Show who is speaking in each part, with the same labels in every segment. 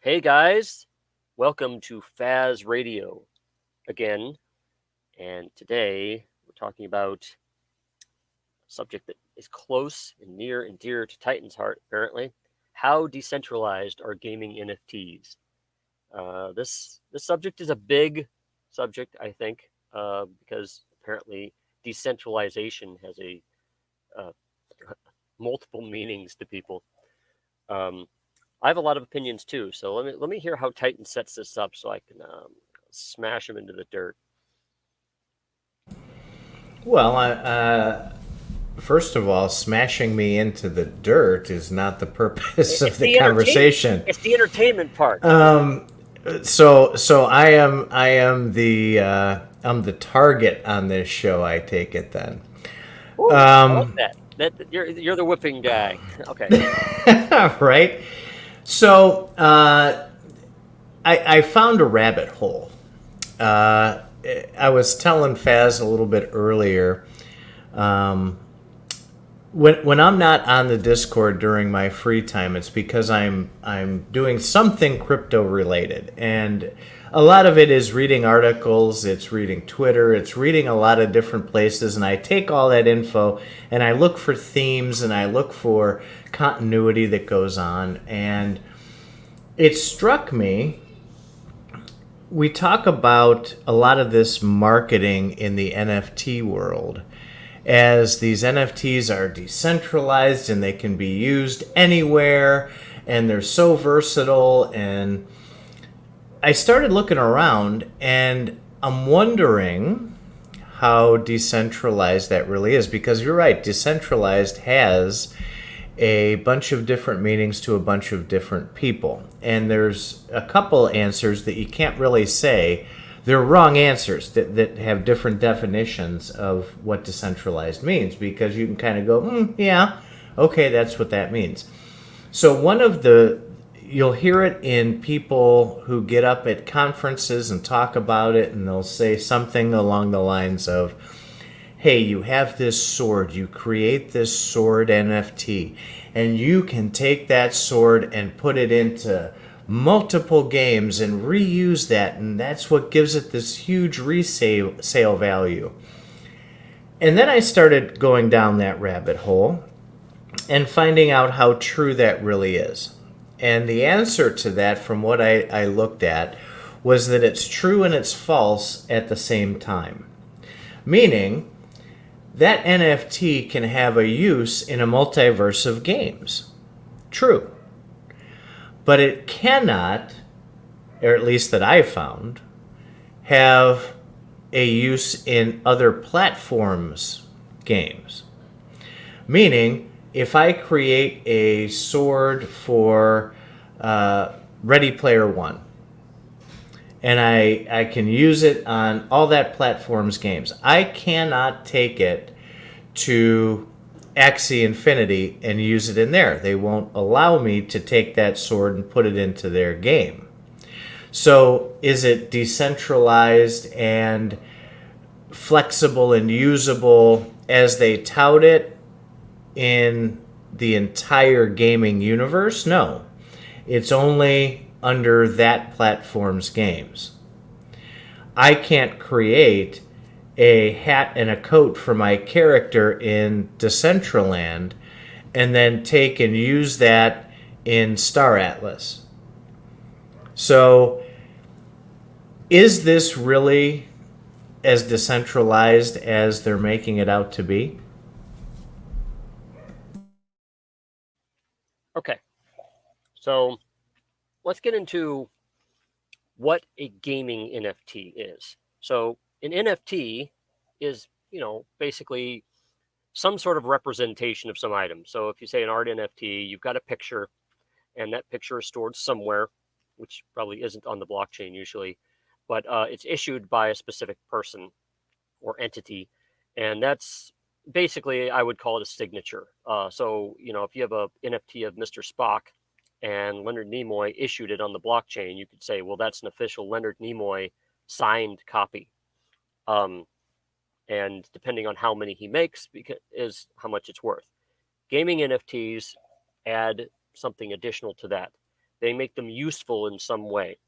Speaker 1: Hey guys, welcome to Faz Radio again. And today we're talking about a subject that is close and near and dear to Titan's heart, apparently. How decentralized are gaming NFTs? This subject is a big subject, I think, because apparently decentralization has a uh, multiple meanings to people. Um, I have a lot of opinions too, so let me hear how Titan sets this up so I can smash him into the dirt.
Speaker 2: Well, first of all, smashing me into the dirt is not the purpose of
Speaker 1: It's
Speaker 2: the
Speaker 1: the entertainment.
Speaker 2: conversation.
Speaker 1: It's the entertainment part.
Speaker 2: So I am I'm the target on this show. I take it then.
Speaker 1: Ooh, I like that. That you're the whipping guy. Okay.
Speaker 2: Right. So I found a rabbit hole. Uh, I was telling Faz a little bit earlier. When I'm not on the Discord during my free time, it's because I'm doing something crypto related, and a lot of it is reading articles, it's reading Twitter, it's reading a lot of different places, and I take all that info and I look for themes and I look for continuity that goes on, and it struck me. We talk about a lot of this marketing in the NFT world as these NFTs are decentralized and they can be used anywhere and they're so versatile. And I started looking around and I'm wondering how decentralized that really is, because you're right, decentralized has a bunch of different meanings to a bunch of different people. And there's a couple answers that you can't really say. They're wrong answers that have different definitions of what decentralized means, because you can kind of go, yeah, okay, that's what that means. So you'll hear it in people who get up at conferences and talk about it, and they'll say something along the lines of, hey, you have this sword, you create this sword NFT, and you can take that sword and put it into multiple games and reuse that, and that's what gives it this huge resale value. And then I started going down that rabbit hole and finding out how true that really is. And the answer to that, from what I looked at, was that it's true and it's false at the same time. Meaning, that NFT can have a use in a multiverse of games. True. But it cannot, or at least that I found, have a use in other platforms' games. Meaning, if I create a sword for Ready Player One, and I can use it on all that platform's games, I cannot take it to Axie Infinity and use it in there. They won't allow me to take that sword and put it into their game. So is it decentralized and flexible and usable as they tout it in the entire gaming universe? No. It's only under that platform's games. I can't create a hat and a coat for my character in Decentraland and then take and use that in Star Atlas. So, is this really as decentralized as they're making it out to be?
Speaker 1: Okay. So let's get into what a gaming NFT is. So an NFT is, basically some sort of representation of some item. So if you say an art NFT, you've got a picture, and that picture is stored somewhere, which probably isn't on the blockchain usually, but it's issued by a specific person or entity, and that's basically, I would call it a signature. So if you have a NFT of Mr. Spock and Leonard Nimoy issued it on the blockchain, you could say, well, that's an official Leonard Nimoy signed copy. Um, and depending on how many he makes, is how much it's worth. Gaming NFTs add something additional to that. They make them useful in some way.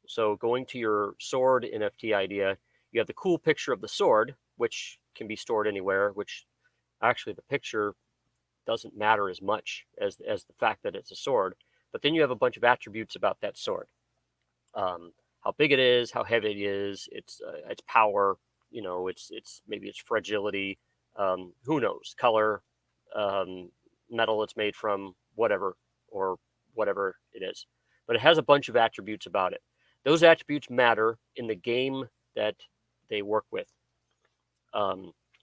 Speaker 1: So going to your sword NFT idea, you have the cool picture of the sword, which can be stored anywhere, which actually the picture doesn't matter as much as the fact that it's a sword. But then you have a bunch of attributes about that sword. How big it is, how heavy it is, its power, its maybe its fragility, who knows, color, metal it's made from, whatever, or whatever it is. But it has a bunch of attributes about it. Those attributes matter in the game that they work with.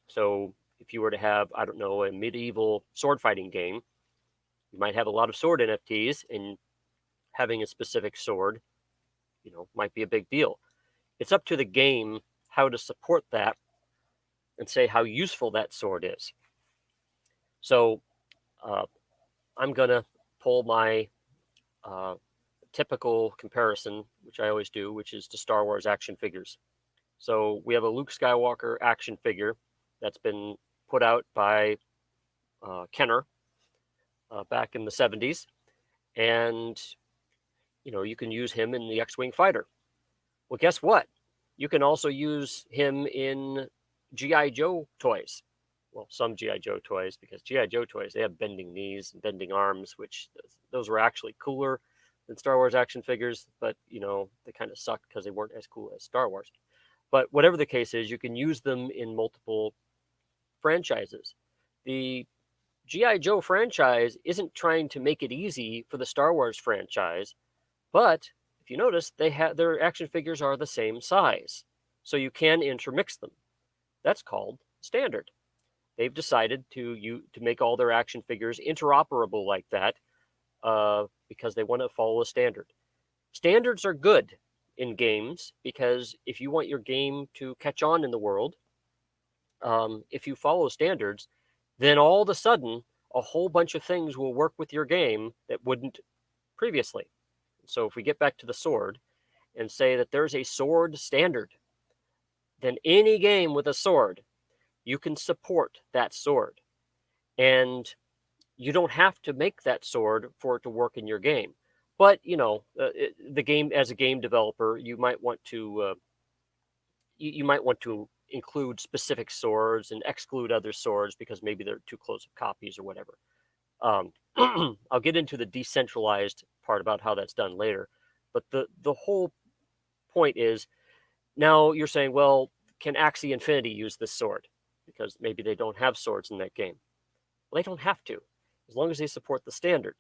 Speaker 1: So if you were to have, I don't know, a medieval sword fighting game, you might have a lot of sword NFTs, and having a specific sword, might be a big deal. It's up to the game how to support that and say how useful that sword is. So I'm going to pull my typical comparison, which I always do, which is to Star Wars action figures. So we have a Luke Skywalker action figure that's been put out by Kenner back in the 70s. And, you can use him in the X-Wing fighter. Well, guess what? You can also use him in G.I. Joe toys. Well, some G.I. Joe toys, because G.I. Joe toys, they have bending knees and bending arms, which those were actually cooler than Star Wars action figures, but, they kind of sucked because they weren't as cool as Star Wars. But whatever the case is, you can use them in multiple franchises. The G.I. Joe franchise isn't trying to make it easy for the Star Wars franchise, but if you notice, their action figures are the same size, so you can intermix them. That's called standard. They've decided to make all their action figures interoperable like that because they want to follow a standard. Standards are good in games because if you want your game to catch on in the world, if you follow standards, then all of a sudden a whole bunch of things will work with your game that wouldn't previously. So if we get back to the sword and say that there's a sword standard, then any game with a sword, you can support that sword. And you don't have to make that sword for it to work in your game. But, the game, as a game developer, you might want to include specific swords and exclude other swords because maybe they're too close of copies or whatever. I'll get into the decentralized part about how that's done later. But the whole point is, now you're saying, well, can Axie Infinity use this sword? Because maybe they don't have swords in that game. Well, they don't have to, as long as they support the standard.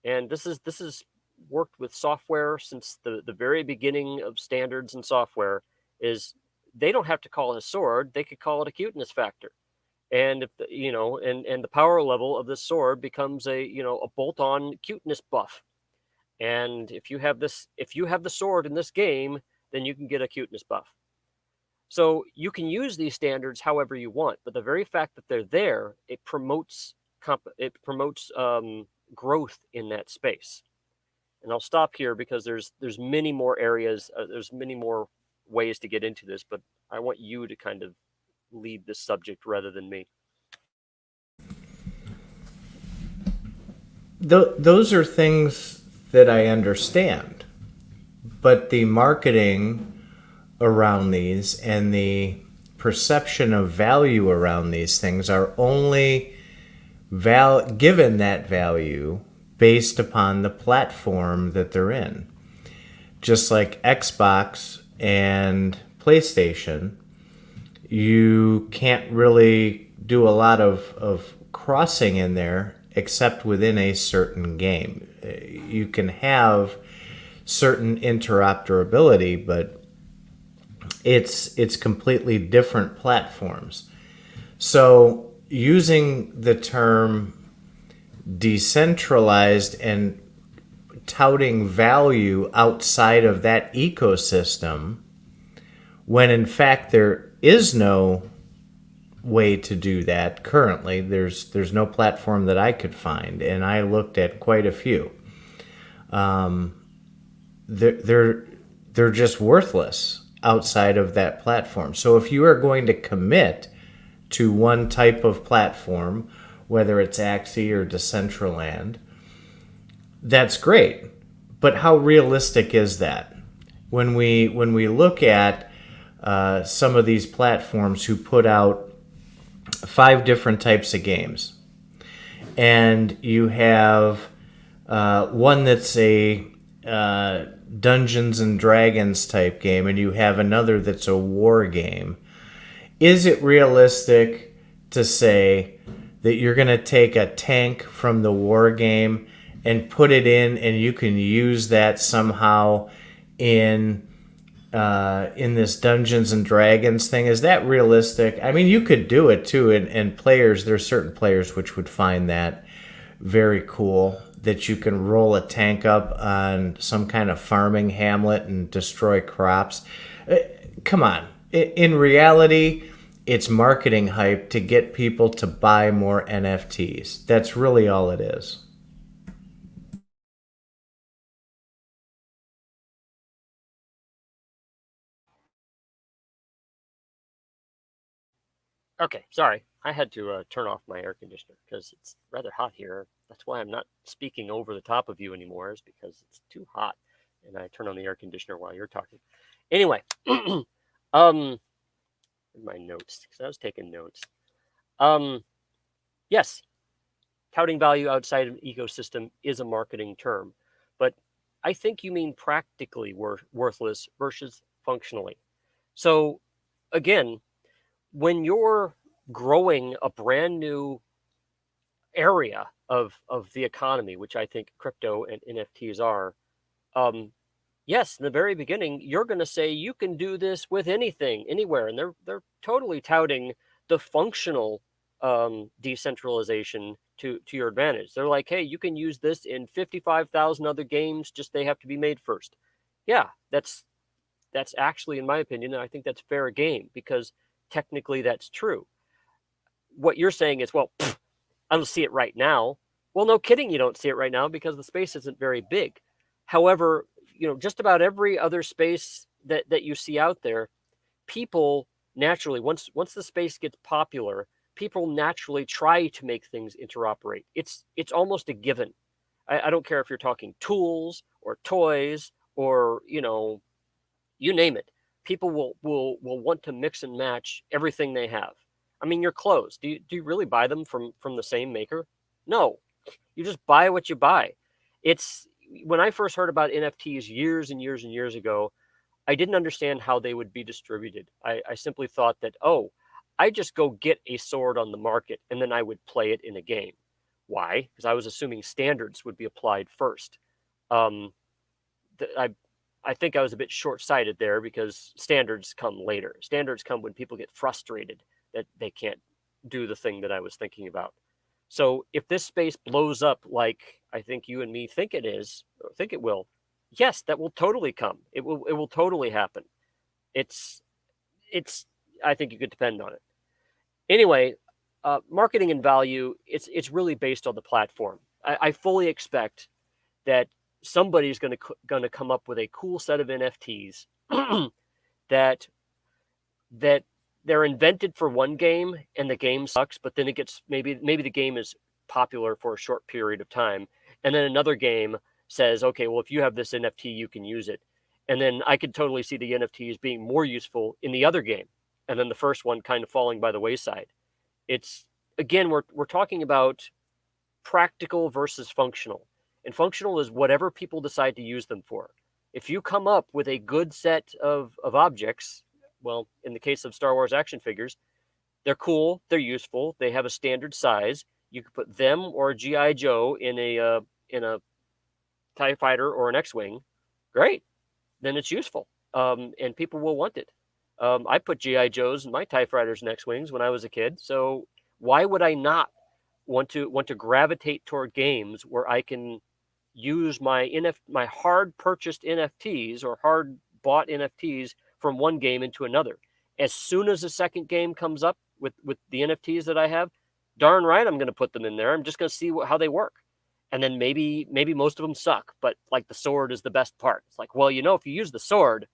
Speaker 1: And this is worked with software since the very beginning of standards and software. Is they don't have to call it a sword; they could call it a cuteness factor. And if and the power level of this sword becomes a bolt-on cuteness buff. And if you have the sword in this game, then you can get a cuteness buff. So you can use these standards however you want, but the very fact that they're there, it promotes growth in that space. And I'll stop here because there's many more areas, there's many more ways to get into this, but I want you to kind of lead this subject rather than me.
Speaker 2: Those are things that I understand, but the marketing around these and the perception of value around these things are only given that value based upon the platform that they're in. Just like Xbox and PlayStation, you can't really do a lot of crossing in there except within a certain game. You can have certain interoperability, but it's completely different platforms. So using the term decentralized and touting value outside of that ecosystem, when in fact there is no way to do that currently. There's no platform that I could find, and I looked at quite a few. They're just worthless outside of that platform. So if you are going to commit to one type of platform, whether it's Axie or Decentraland, That's great. But how realistic is that? When we look at some of these platforms who put out 5 different types of games, and you have one that's a Dungeons and Dragons type game, and you have another that's a war game. Is it realistic to say that you're going to take a tank from the war game and put it in, and you can use that somehow in this Dungeons and Dragons thing? Is that realistic? I mean, you could do it too, and players, there's certain players which would find that very cool, that you can roll a tank up on some kind of farming hamlet and destroy crops. Come on. In reality, it's marketing hype to get people to buy more NFTs. That's really all it is.
Speaker 1: Okay, sorry. I had to turn off my air conditioner because it's rather hot here. That's why I'm not speaking over the top of you anymore, is because it's too hot, and I turn on the air conditioner while you're talking. Anyway, um, my notes, because I was taking notes. Um, yes, touting value outside of an ecosystem is a marketing term, but I think you mean practically worthless versus functionally. So again, when you're growing a brand new area of the economy, which I think crypto and NFTs are, um, yes, in the very beginning, you're going to say you can do this with anything, anywhere, and they're totally touting the functional decentralization to your advantage. They're like, hey, you can use this in 55,000 other games, just they have to be made first. Yeah, that's actually, in my opinion, I think that's fair game because technically that's true. What you're saying is, well, I don't see it right now. Well, no kidding, you don't see it right now because the space isn't very big. However, just about every other space that you see out there, people naturally, once the space gets popular, people naturally try to make things interoperate. It's almost a given. I don't care if you're talking tools or toys or you name it. People will want to mix and match everything they have. I mean, your clothes. Do you really buy them from the same maker? No, you just buy what you buy. It's when I first heard about NFTs years and years and years ago, I didn't understand how they would be distributed. I simply thought that, oh, I just go get a sword on the market and then I would play it in a game. Why? Because I was assuming standards would be applied first. Um, I think I was a bit short sighted there because standards come later. Standards come when people get frustrated that they can't do the thing that I was thinking about. So if this space blows up like I think you and me think it is, or think it will, yes, that will totally come. It will totally happen. It's it's I think you could depend on it. Anyway, marketing and value, it's really based on the platform. I fully expect that somebody's going to come up with a cool set of NFTs that that they're invented for one game and the game sucks, but then it gets maybe the game is popular for a short period of time, and then another game says, okay, well if you have this NFT, you can use it, and then I could totally see the NFTs being more useful in the other game, and then the first one kind of falling by the wayside. It's again we're talking about practical versus functional. And functional is whatever people decide to use them for. If you come up with a good set of objects, well, in the case of Star Wars action figures, they're cool, they're useful, they have a standard size. You could put them or a GI Joe in a Tie Fighter or an X-wing. Great, then it's useful, and people will want it. I put GI Joes in my Tie Fighters and X-wings when I was a kid, so why would I not want to gravitate toward games where I can use my hard purchased NFTs or hard bought NFTs from one game into another. As soon as the second game comes up with the NFTs that I have, darn right I'm going to put them in there. I'm just going to see how they work. And then maybe most of them suck, but like the sword is the best part. It's like, well, if you use the sword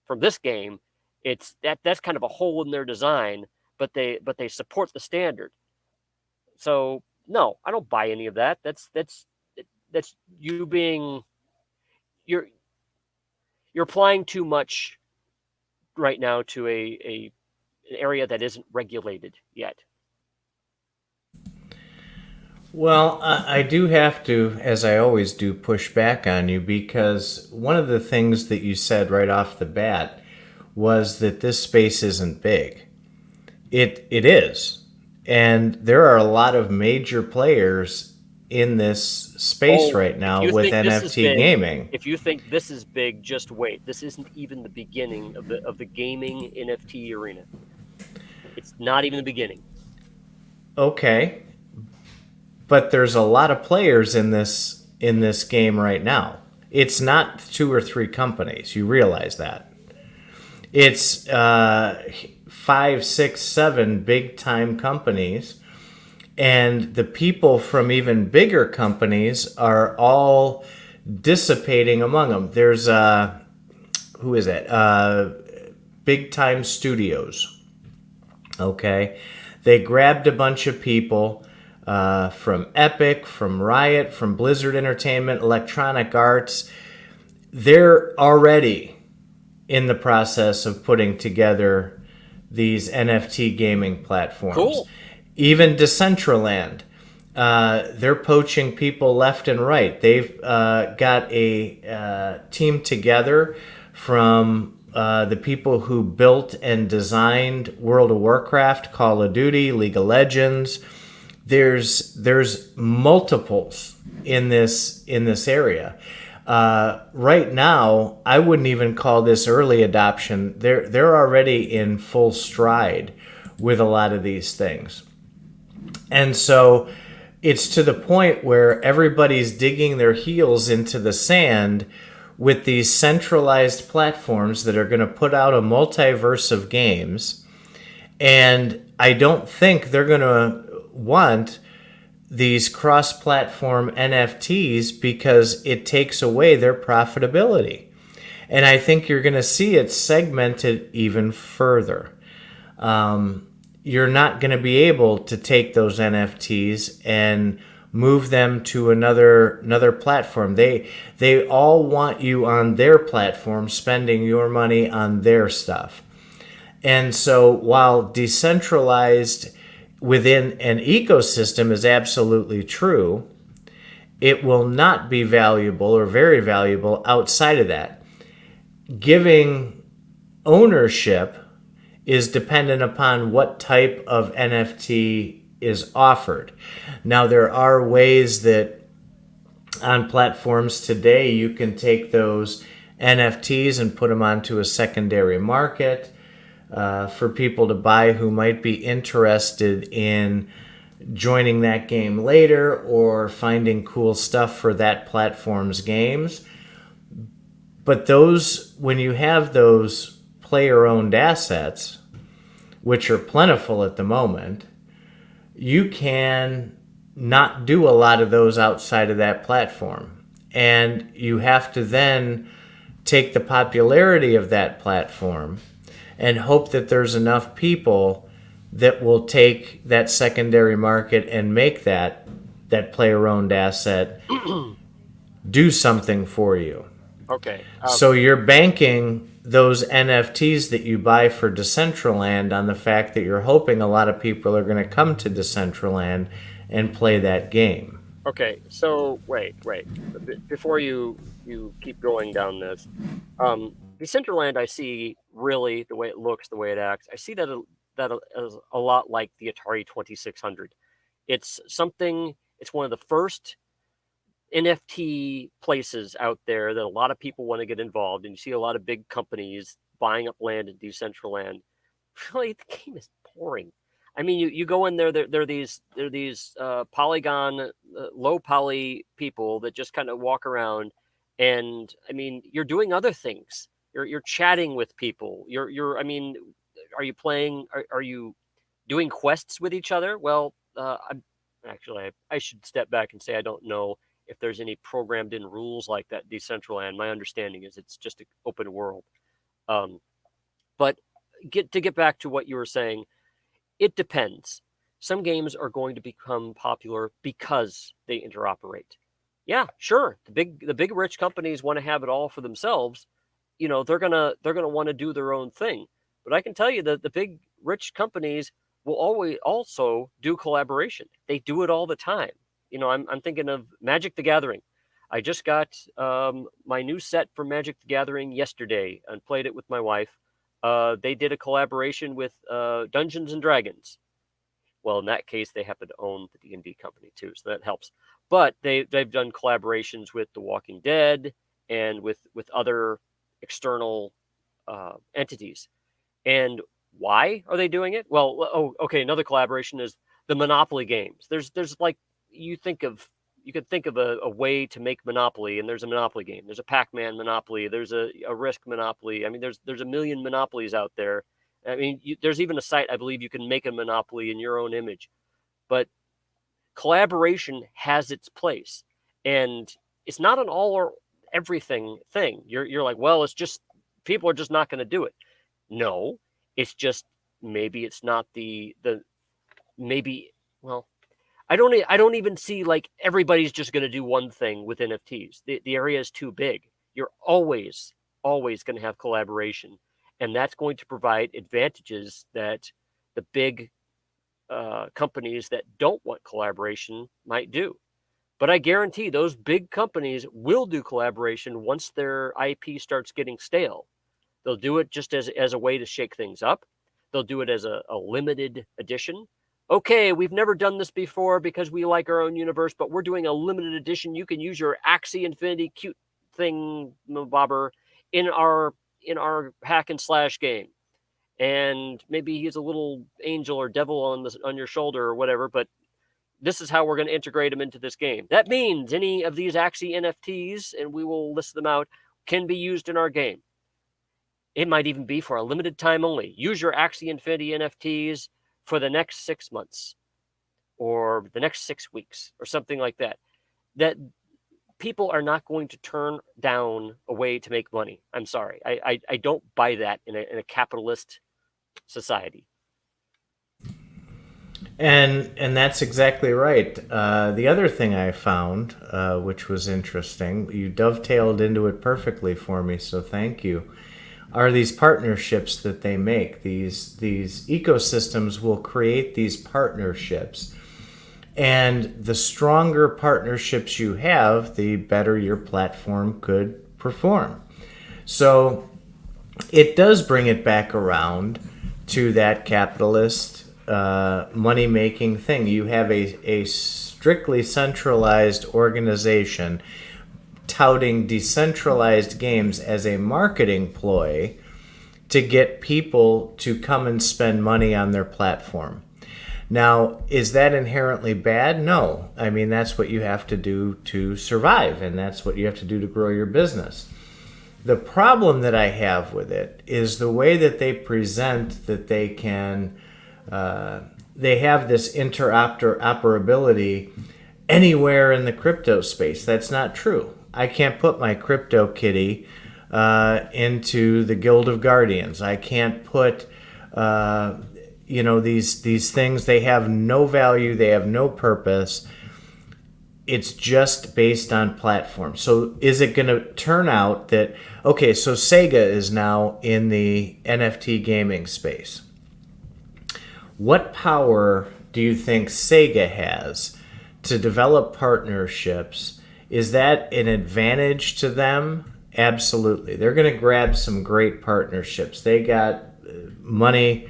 Speaker 1: from this game, that's kind of a hole in their design, but they support the standard. So no, I don't buy any of that. that's you being you're you're applying too much right now to a an area that isn't regulated yet.
Speaker 2: Well, I do have to, as I always do, push back on you because one of the things that you said right off the bat was that this space isn't big. It is. And there are a lot of major players in this space
Speaker 1: Oh,
Speaker 2: right
Speaker 1: if
Speaker 2: now
Speaker 1: you
Speaker 2: with
Speaker 1: think this is
Speaker 2: NFT
Speaker 1: big,
Speaker 2: gaming.
Speaker 1: if you think this is big, just wait. This isn't even the beginning of the gaming NFT arena. It's not even the beginning.
Speaker 2: Okay, but there's a lot of players in this game right now. It's not two or three companies. You realize that. It's five, six, seven big time companies, and the people from even bigger companies are all dissipating among them. There's who is it? Big time studios. Okay, they grabbed a bunch of people from Epic, from Riot, from Blizzard Entertainment, Electronic Arts. They're already in the process of putting together these NFT gaming platforms.
Speaker 1: Cool.
Speaker 2: Even Decentraland, they're poaching people left and right. They've got a team together from the people who built and designed World of Warcraft, Call of Duty, League of Legends. There's multiples in this area. Right now, I wouldn't even call this early adoption. They're already in full stride with a lot of these things. And so it's to the point where everybody's digging their heels into the sand with these centralized platforms that are going to put out a multiverse of games. And I don't think they're going to want these cross platform NFTs because it takes away their profitability. And I think you're going to see it segmented even further. You're not going to be able to take those NFTs and move them to another platform. They all want you on their platform, spending your money on their stuff. And so while decentralized within an ecosystem is absolutely true, it will not be valuable or very valuable outside of that. Giving ownership is dependent upon what type of NFT is offered. Now, there are ways that on platforms today you can take those NFTs and put them onto a secondary market for people to buy who might be interested in joining that game later or finding cool stuff for that platform's games. But when you have those player owned assets, which are plentiful at the moment, you can not do a lot of those outside of that platform. And you have to then take the popularity of that platform and hope that there's enough people that will take that secondary market and make that player owned asset do something for you.
Speaker 1: Okay.
Speaker 2: So you're banking those NFTs that you buy for Decentraland on the fact that you're hoping a lot of people are going to come to Decentraland and play that game.
Speaker 1: Okay. So wait. Before you keep going down this, Decentraland, I see really the way it looks, the way it acts. I see that as a lot like the Atari 2600. It's something. It's one of the first NFT places out there that a lot of people want to get involved, and you see a lot of big companies buying up land in Decentraland. Really, the game is boring. I mean, you go in there, there are these polygon, low poly people that just kind of walk around, and I mean, you're doing other things. You're chatting with people. I mean, are you playing? Are you doing quests with each other? Well, I'm actually I should step back and say I don't know if there's any programmed in rules like that Decentraland. My understanding is it's just an open world. Um, but get back to what you were saying, it depends. Some games are going to become popular because they interoperate. Yeah, sure. The big rich companies want to have it all for themselves. They're gonna want to do their own thing. But I can tell you that the big rich companies will always also do collaboration. They do it all the time. I'm thinking of Magic the Gathering. I just got my new set for Magic the Gathering yesterday and played it with my wife. They did a collaboration with Dungeons and Dragons. Well, in that case, they happen to own the D&D company too, so that helps. But they've done collaborations with The Walking Dead and with other external entities. And why are they doing it? Well, okay. Another collaboration is the Monopoly games. There's like you think of you could think of a way to make Monopoly, and there's a Monopoly game. There's a Pac-Man Monopoly. There's a Risk Monopoly. I mean, there's a million Monopolies out there. I mean, there's even a site I believe you can make a Monopoly in your own image. But collaboration has its place, and it's not an all or everything thing. You're like, well, it's just people are just not going to do it. No, it's just maybe it's not the maybe well, I don't even see like everybody's just going to do one thing with NFTs. The area is too big. You're always going to have collaboration, and that's going to provide advantages that the big companies that don't want collaboration might do. But I guarantee those big companies will do collaboration once their IP starts getting stale. They'll do it just as a way to shake things up. They'll do it as a limited edition. Okay, we've never done this before because we like our own universe, but we're doing a limited edition. You can use your Axie Infinity cute thing bobber in our hack and slash game. And maybe he's a little angel or devil on your shoulder or whatever, but this is how we're going to integrate him into this game. That means any of these Axie NFTs, and we will list them out, can be used in our game. It might even be for a limited time only. Use your Axie Infinity NFTs for the next 6 months or the next 6 weeks or something like that. That people are not going to turn down a way to make money. I'm sorry. I don't buy that in a capitalist society.
Speaker 2: And that's exactly right. The other thing I found, which was interesting, you dovetailed into it perfectly for me, so thank you, are these partnerships that they make. These ecosystems will create these partnerships. And the stronger partnerships you have, the better your platform could perform. So it does bring it back around to that capitalist money making thing. You have a strictly centralized organization touting decentralized games as a marketing ploy to get people to come and spend money on their platform. Now, is that inherently bad? No. I mean, that's what you have to do to survive, and that's what you have to do to grow your business. The problem that I have with it is the way that they present that they can, they have this interoperability anywhere in the crypto space. That's not true. I can't put my crypto kitty into the Guild of Guardians. I can't put, these things. They have no value. They have no purpose. It's just based on platform. So is it going to turn out that, okay, so Sega is now in the NFT gaming space. What power do you think Sega has to develop partnerships? Is that an advantage to them? Absolutely. They're going to grab some great partnerships. They got money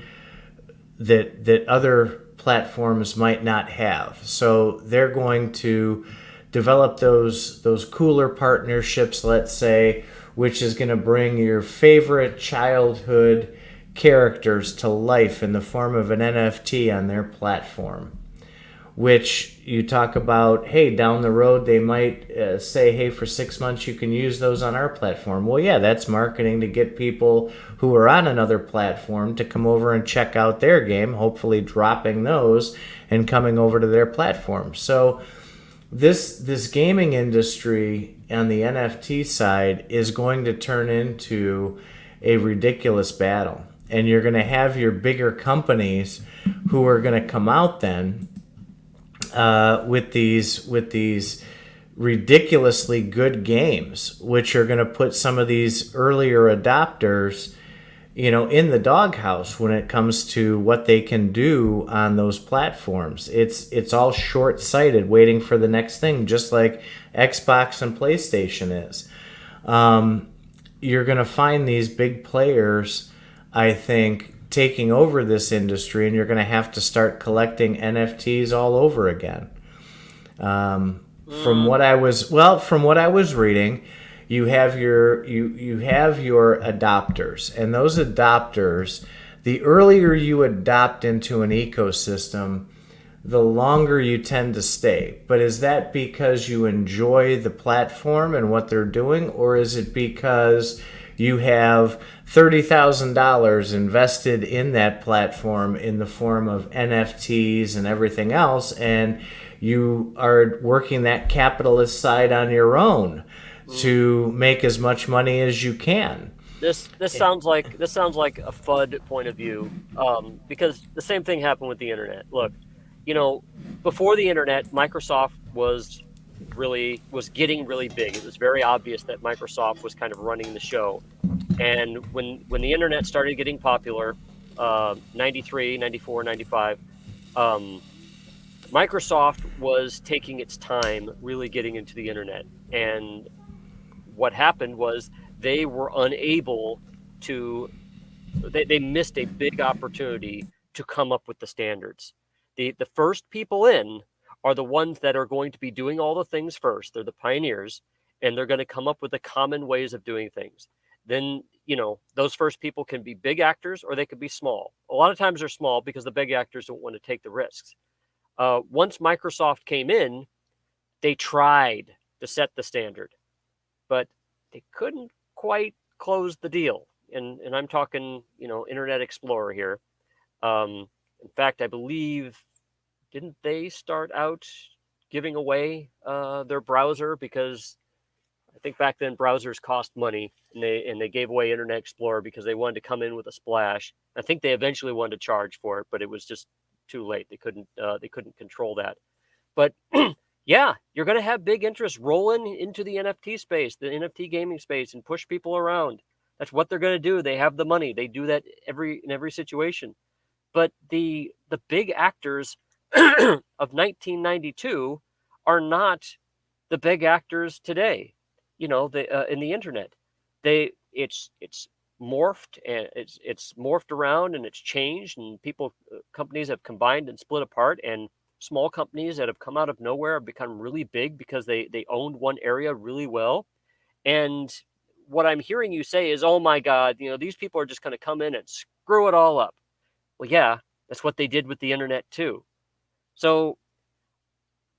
Speaker 2: that other platforms might not have. So they're going to develop those cooler partnerships, let's say, which is going to bring your favorite childhood characters to life in the form of an NFT on their platform. Which you talk about, hey, down the road they might say, hey, for 6 months you can use those on our platform. Well, yeah, that's marketing to get people who are on another platform to come over and check out their game, hopefully dropping those and coming over to their platform. So this gaming industry on the NFT side is going to turn into a ridiculous battle. And you're going to have your bigger companies who are going to come out then with these ridiculously good games, which are going to put some of these earlier adopters, in the doghouse when it comes to what they can do on those platforms. It's all short-sighted, waiting for the next thing, just like Xbox and PlayStation is. You're going to find these big players, I think, taking over this industry, and you're going to have to start collecting NFTs all over again. From what I was reading, you have your adopters, and those adopters, the earlier you adopt into an ecosystem, the longer you tend to stay. But is that because you enjoy the platform and what they're doing, or is it because you have $30,000 invested in that platform in the form of NFTs and everything else, and you are working that capitalist side on your own to make as much money as you can?
Speaker 1: This sounds like a FUD point of view, because the same thing happened with the internet. Look, before the internet, Microsoft was getting really big. It was very obvious that Microsoft was kind of running the show. And when the internet started getting popular, 93, 94, 95, Microsoft was taking its time really getting into the internet. And what happened was they were unable to, they missed a big opportunity to come up with the standards. The first people in are the ones that are going to be doing all the things first. They're the pioneers, and they're going to come up with the common ways of doing things. Then, those first people can be big actors or they could be small. A lot of times they're small because the big actors don't want to take the risks. Once Microsoft came in, they tried to set the standard, but they couldn't quite close the deal. And I'm talking, Internet Explorer here. In fact, I believe, didn't they start out giving away their browser? Because I think back then browsers cost money, and they gave away Internet Explorer because they wanted to come in with a splash. I think they eventually wanted to charge for it, but it was just too late. They couldn't control that. But yeah, you're going to have big interest rolling into the NFT space, the NFT gaming space, and push people around. That's what they're going to do. They have the money. They do that in every situation. But the big actors of 1992 are not the big actors today. In the internet, it's morphed, and it's morphed around, and it's changed, and companies have combined and split apart, and small companies that have come out of nowhere have become really big because they owned one area really well. And what I'm hearing you say is, oh my God, these people are just going to come in and screw it all up. Well, yeah, that's what they did with the internet too. So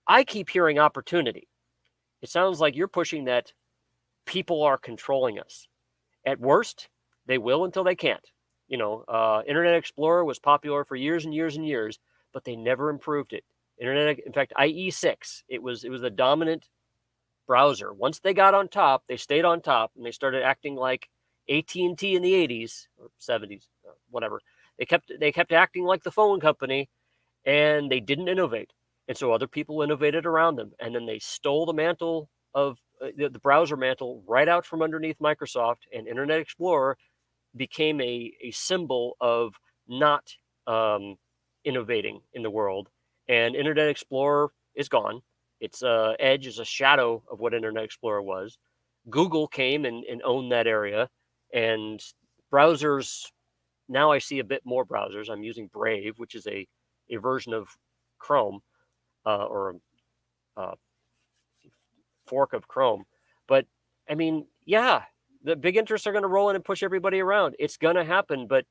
Speaker 1: I keep hearing opportunity. It sounds like you're pushing that people are controlling us. At worst, they will until they can't. Internet Explorer was popular for years and years and years, but they never improved it. In fact, IE6, it was the dominant browser. Once they got on top, they stayed on top, and they started acting like AT&T in the 80s or 70s, whatever. They kept acting like the phone company, and they didn't innovate. And so other people innovated around them, and then they stole the mantle of the browser mantle right out from underneath Microsoft, and Internet Explorer became a symbol of not innovating in the world. And Internet Explorer is gone. Its Edge is a shadow of what Internet Explorer was. Google came and owned that area, and browsers. Now I see a bit more browsers. I'm using Brave, which is a version of Chrome, or a fork of Chrome. But I mean, yeah, the big interests are going to roll in and push everybody around. It's going to happen, but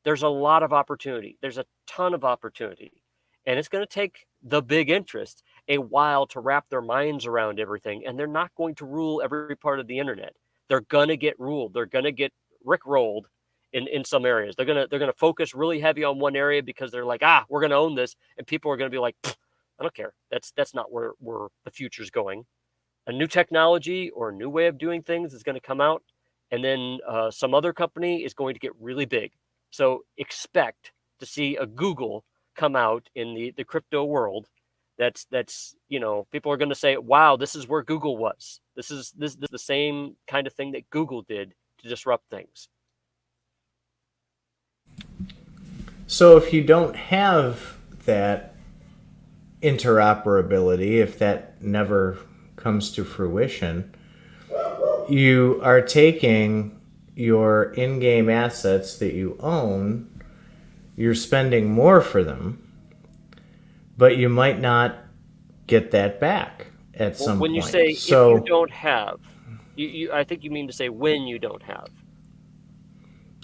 Speaker 1: there's a lot of opportunity. There's a ton of opportunity, and it's going to take the big interest a while to wrap their minds around everything. And they're not going to rule every part of the internet. They're going to get ruled. They're going to get rickrolled in some areas. They're gonna focus really heavy on one area because they're like, we're going to own this, and people are going to be like, I don't care. That's not where the future's going. A new technology or a new way of doing things is going to come out, and then some other company is going to get really big. So expect to see a Google come out in the crypto world that's people are going to say, wow, this is where Google was. This is the same kind of thing that Google did to disrupt things.
Speaker 2: So if you don't have that interoperability, if that never comes to fruition, you are taking your in-game assets that you own, you're spending more for them, but you might not get that back at some
Speaker 1: When you
Speaker 2: point.
Speaker 1: say if you
Speaker 2: So
Speaker 1: don't have, I think you mean to say when you don't have.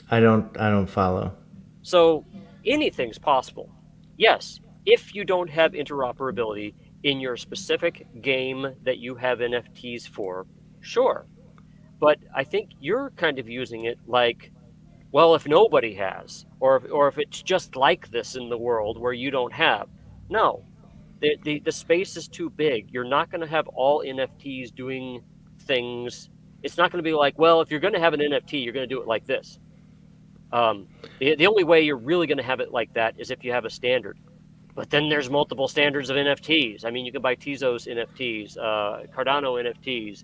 Speaker 2: I don't follow.
Speaker 1: So anything's possible. Yes, if you don't have interoperability in your specific game that you have NFTs for, sure. But I think you're kind of using it like, well, if nobody has, or if it's just like this in the world where you don't have. No, the space is too big. You're not going to have all NFTs doing things. It's not going to be like, well, if you're going to have an NFT, you're going to do it like this. Um, the only way you're really going to have it like that is if you have a standard. But then there's multiple standards of NFTs. I mean, you can buy Tezos NFTs, Cardano NFTs,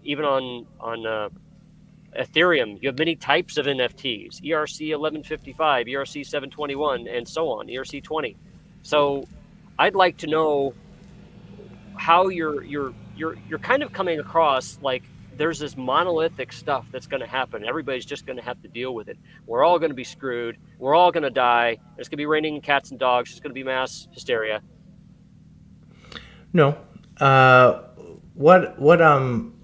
Speaker 1: even on Ethereum. You have many types of NFTs: ERC 1155, ERC 721, and so on. ERC 20. So, I'd like to know how you're kind of coming across like there's this monolithic stuff that's going to happen. Everybody's just going to have to deal with it. We're all going to be screwed. We're all going to die. It's going to be raining cats and dogs. It's going to be mass hysteria.
Speaker 2: No. Uh, what I'm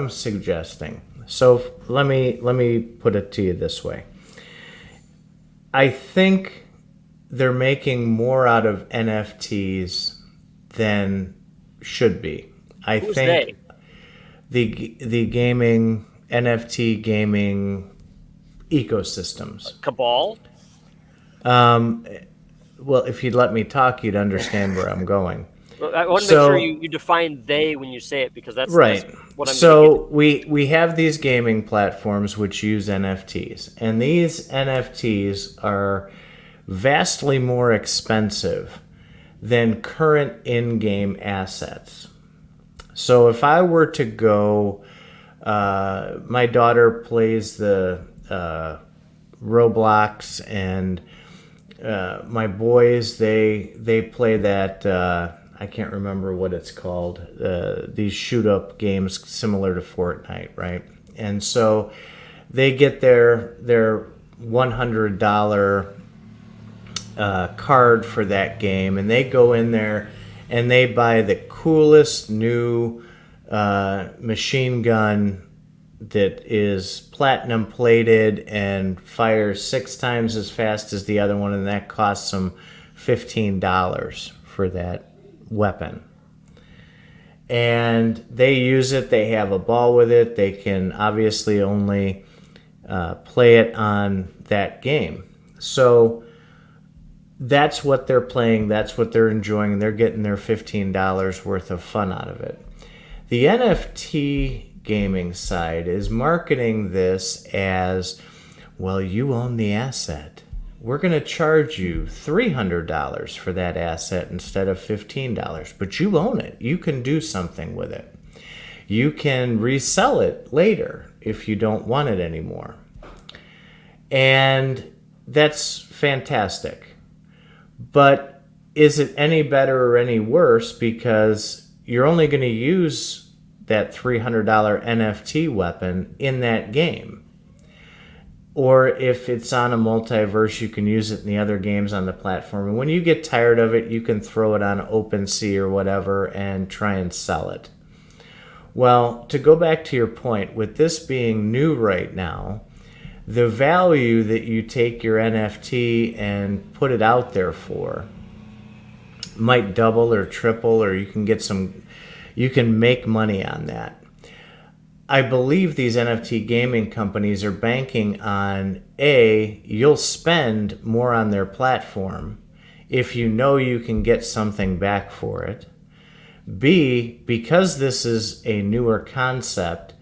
Speaker 2: suggesting. So let me put it to you this way. I think they're making more out of NFTs than should be. I
Speaker 1: Who's
Speaker 2: think
Speaker 1: they?
Speaker 2: the gaming NFT gaming ecosystems.
Speaker 1: Cabal?
Speaker 2: Well, if you'd let me talk, you'd understand where I'm going.
Speaker 1: Well, I want to make
Speaker 2: So
Speaker 1: sure you define they when you say it, because that's
Speaker 2: right.
Speaker 1: what I'm going to
Speaker 2: So we have these gaming platforms which use NFTs, and these NFTs are vastly more expensive than current in-game assets. So if I were to go, my daughter plays the Roblox, and my boys they play that I can't remember what it's called. These shoot up games similar to Fortnite, right? And so they get their $100 card for that game, and they go in there and they buy the coolest new machine gun that is platinum plated and fires 6 times as fast as the other one, and that costs them $15 for that weapon. And they use it, they have a ball with it, they can obviously only play it on that game. So that's what they're playing, that's what they're enjoying, and they're getting their $15 worth of fun out of it. The NFT gaming side is marketing this as, well, you own the asset. We're going to charge you $300 for that asset instead of $15, but you own it. You can do something with it. You can resell it later if you don't want it anymore. And that's fantastic. But is it any better or any worse because you're only going to use that $300 NFT weapon in that game? Or if it's on a multiverse, you can use it in the other games on the platform. And when you get tired of it, you can throw it on OpenSea or whatever and try and sell it. Well, to go back to your point, with this being new right now, the value that you take your NFT and put it out there for might double or triple, or you can make money on that. I believe these NFT gaming companies are banking on A, you'll spend more on their platform if you know you can get something back for it. B, because this is a newer concept,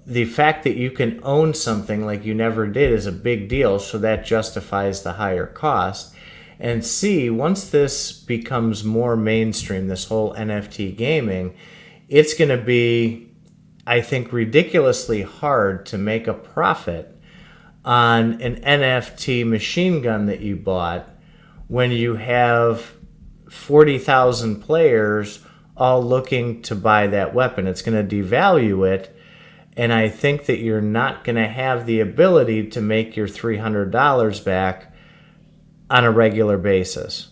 Speaker 2: the fact that you can own something like you never did is a big deal, so that justifies the higher cost. And C, once this becomes more mainstream, this whole NFT gaming, it's going to be, I think, ridiculously hard to make a profit on an NFT machine gun that you bought when you have 40,000 players all looking to buy that weapon. It's going to devalue it. And I think that you're not going to have the ability to make your $300 back on a regular basis.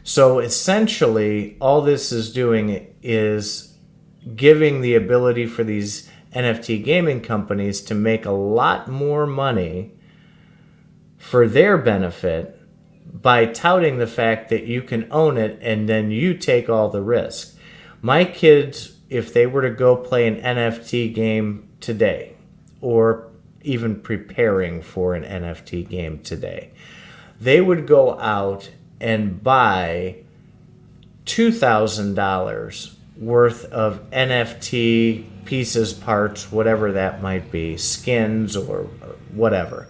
Speaker 2: So essentially, all this is doing is giving the ability for these NFT gaming companies to make a lot more money for their benefit by touting the fact that you can own it and then you take all the risk. My kids, if they were to go play an NFT game today, or even preparing for an NFT game today, they would go out and buy $2,000 worth of NFT pieces, parts, whatever that might be, skins or whatever.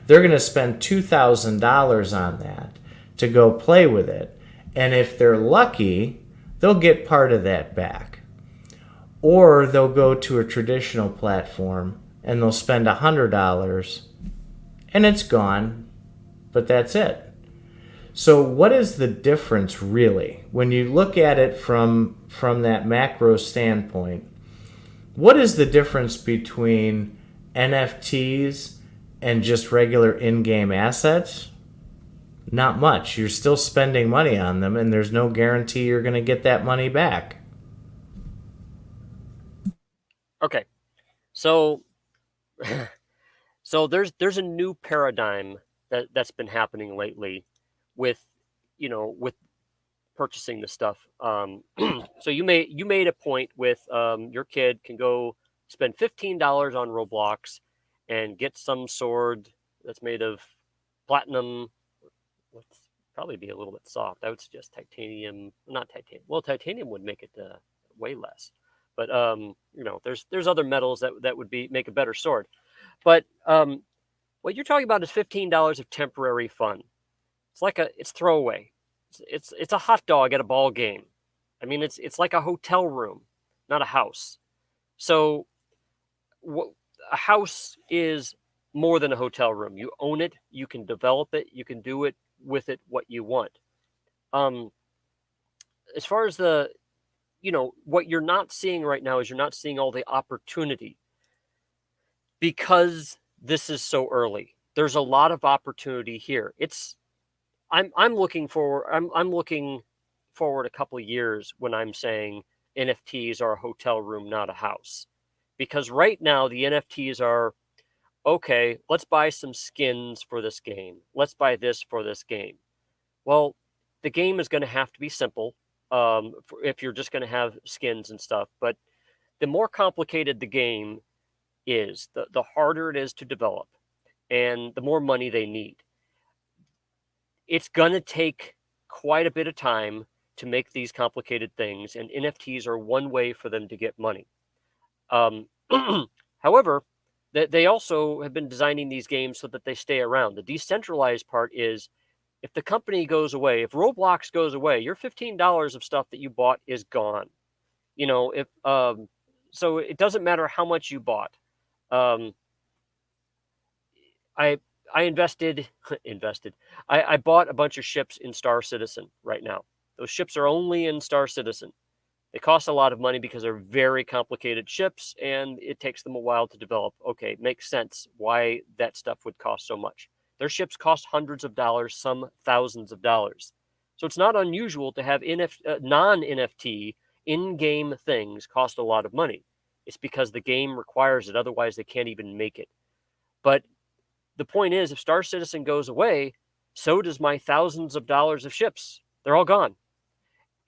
Speaker 2: They're going to spend $2,000 on that to go play with it. And if they're lucky, they'll get part of that back. Or they'll go to a traditional platform and they'll spend $100 and it's gone, but that's it. So what is the difference really? When you look at it from that macro standpoint, what is the difference between NFTs and just regular in-game assets? Not much. You're still spending money on them, and there's no guarantee you're going to get that money back.
Speaker 1: Okay, so so there's a new paradigm that's been happening lately with with purchasing the stuff. So you made a point with your kid can go spend $15 on Roblox and get some sword that's made of platinum. Let's probably be a little bit soft. I would suggest titanium, not titanium. Well, titanium would make it way less, but there's other metals that would make a better sword. But what you're talking about is $15 of temporary fun. It's throwaway. It's a hot dog at a ball game. I mean, it's like a hotel room, not a house. So a house is more than a hotel room. You own it, you can develop it, you can do it with it what you want. As far as what you're not seeing right now is you're not seeing all the opportunity because this is so early. There's a lot of opportunity here. I'm looking forward a couple of years when I'm saying NFTs are a hotel room, not a house. Because right now the NFTs are, okay, let's buy some skins for this game. Let's buy this for this game. Well, the game is going to have to be simple if you're just going to have skins and stuff. But the more complicated the game is, the harder it is to develop and the more money they need. It's going to take quite a bit of time to make these complicated things, and NFTs are one way for them to get money. However, they also have been designing these games so that they stay around. The decentralized part is if the company goes away, if Roblox goes away, your $15 of stuff that you bought is gone. So it doesn't matter how much you bought. I invested. I bought a bunch of ships in Star Citizen right now. Those ships are only in Star Citizen. They cost a lot of money because they're very complicated ships and it takes them a while to develop. Okay, makes sense why that stuff would cost so much. Their ships cost hundreds of dollars, some thousands of dollars. So it's not unusual to have non-NFT in-game things cost a lot of money. It's because the game requires it. Otherwise, they can't even make it. But the point is, if Star Citizen goes away, so does my thousands of dollars of ships. They're all gone.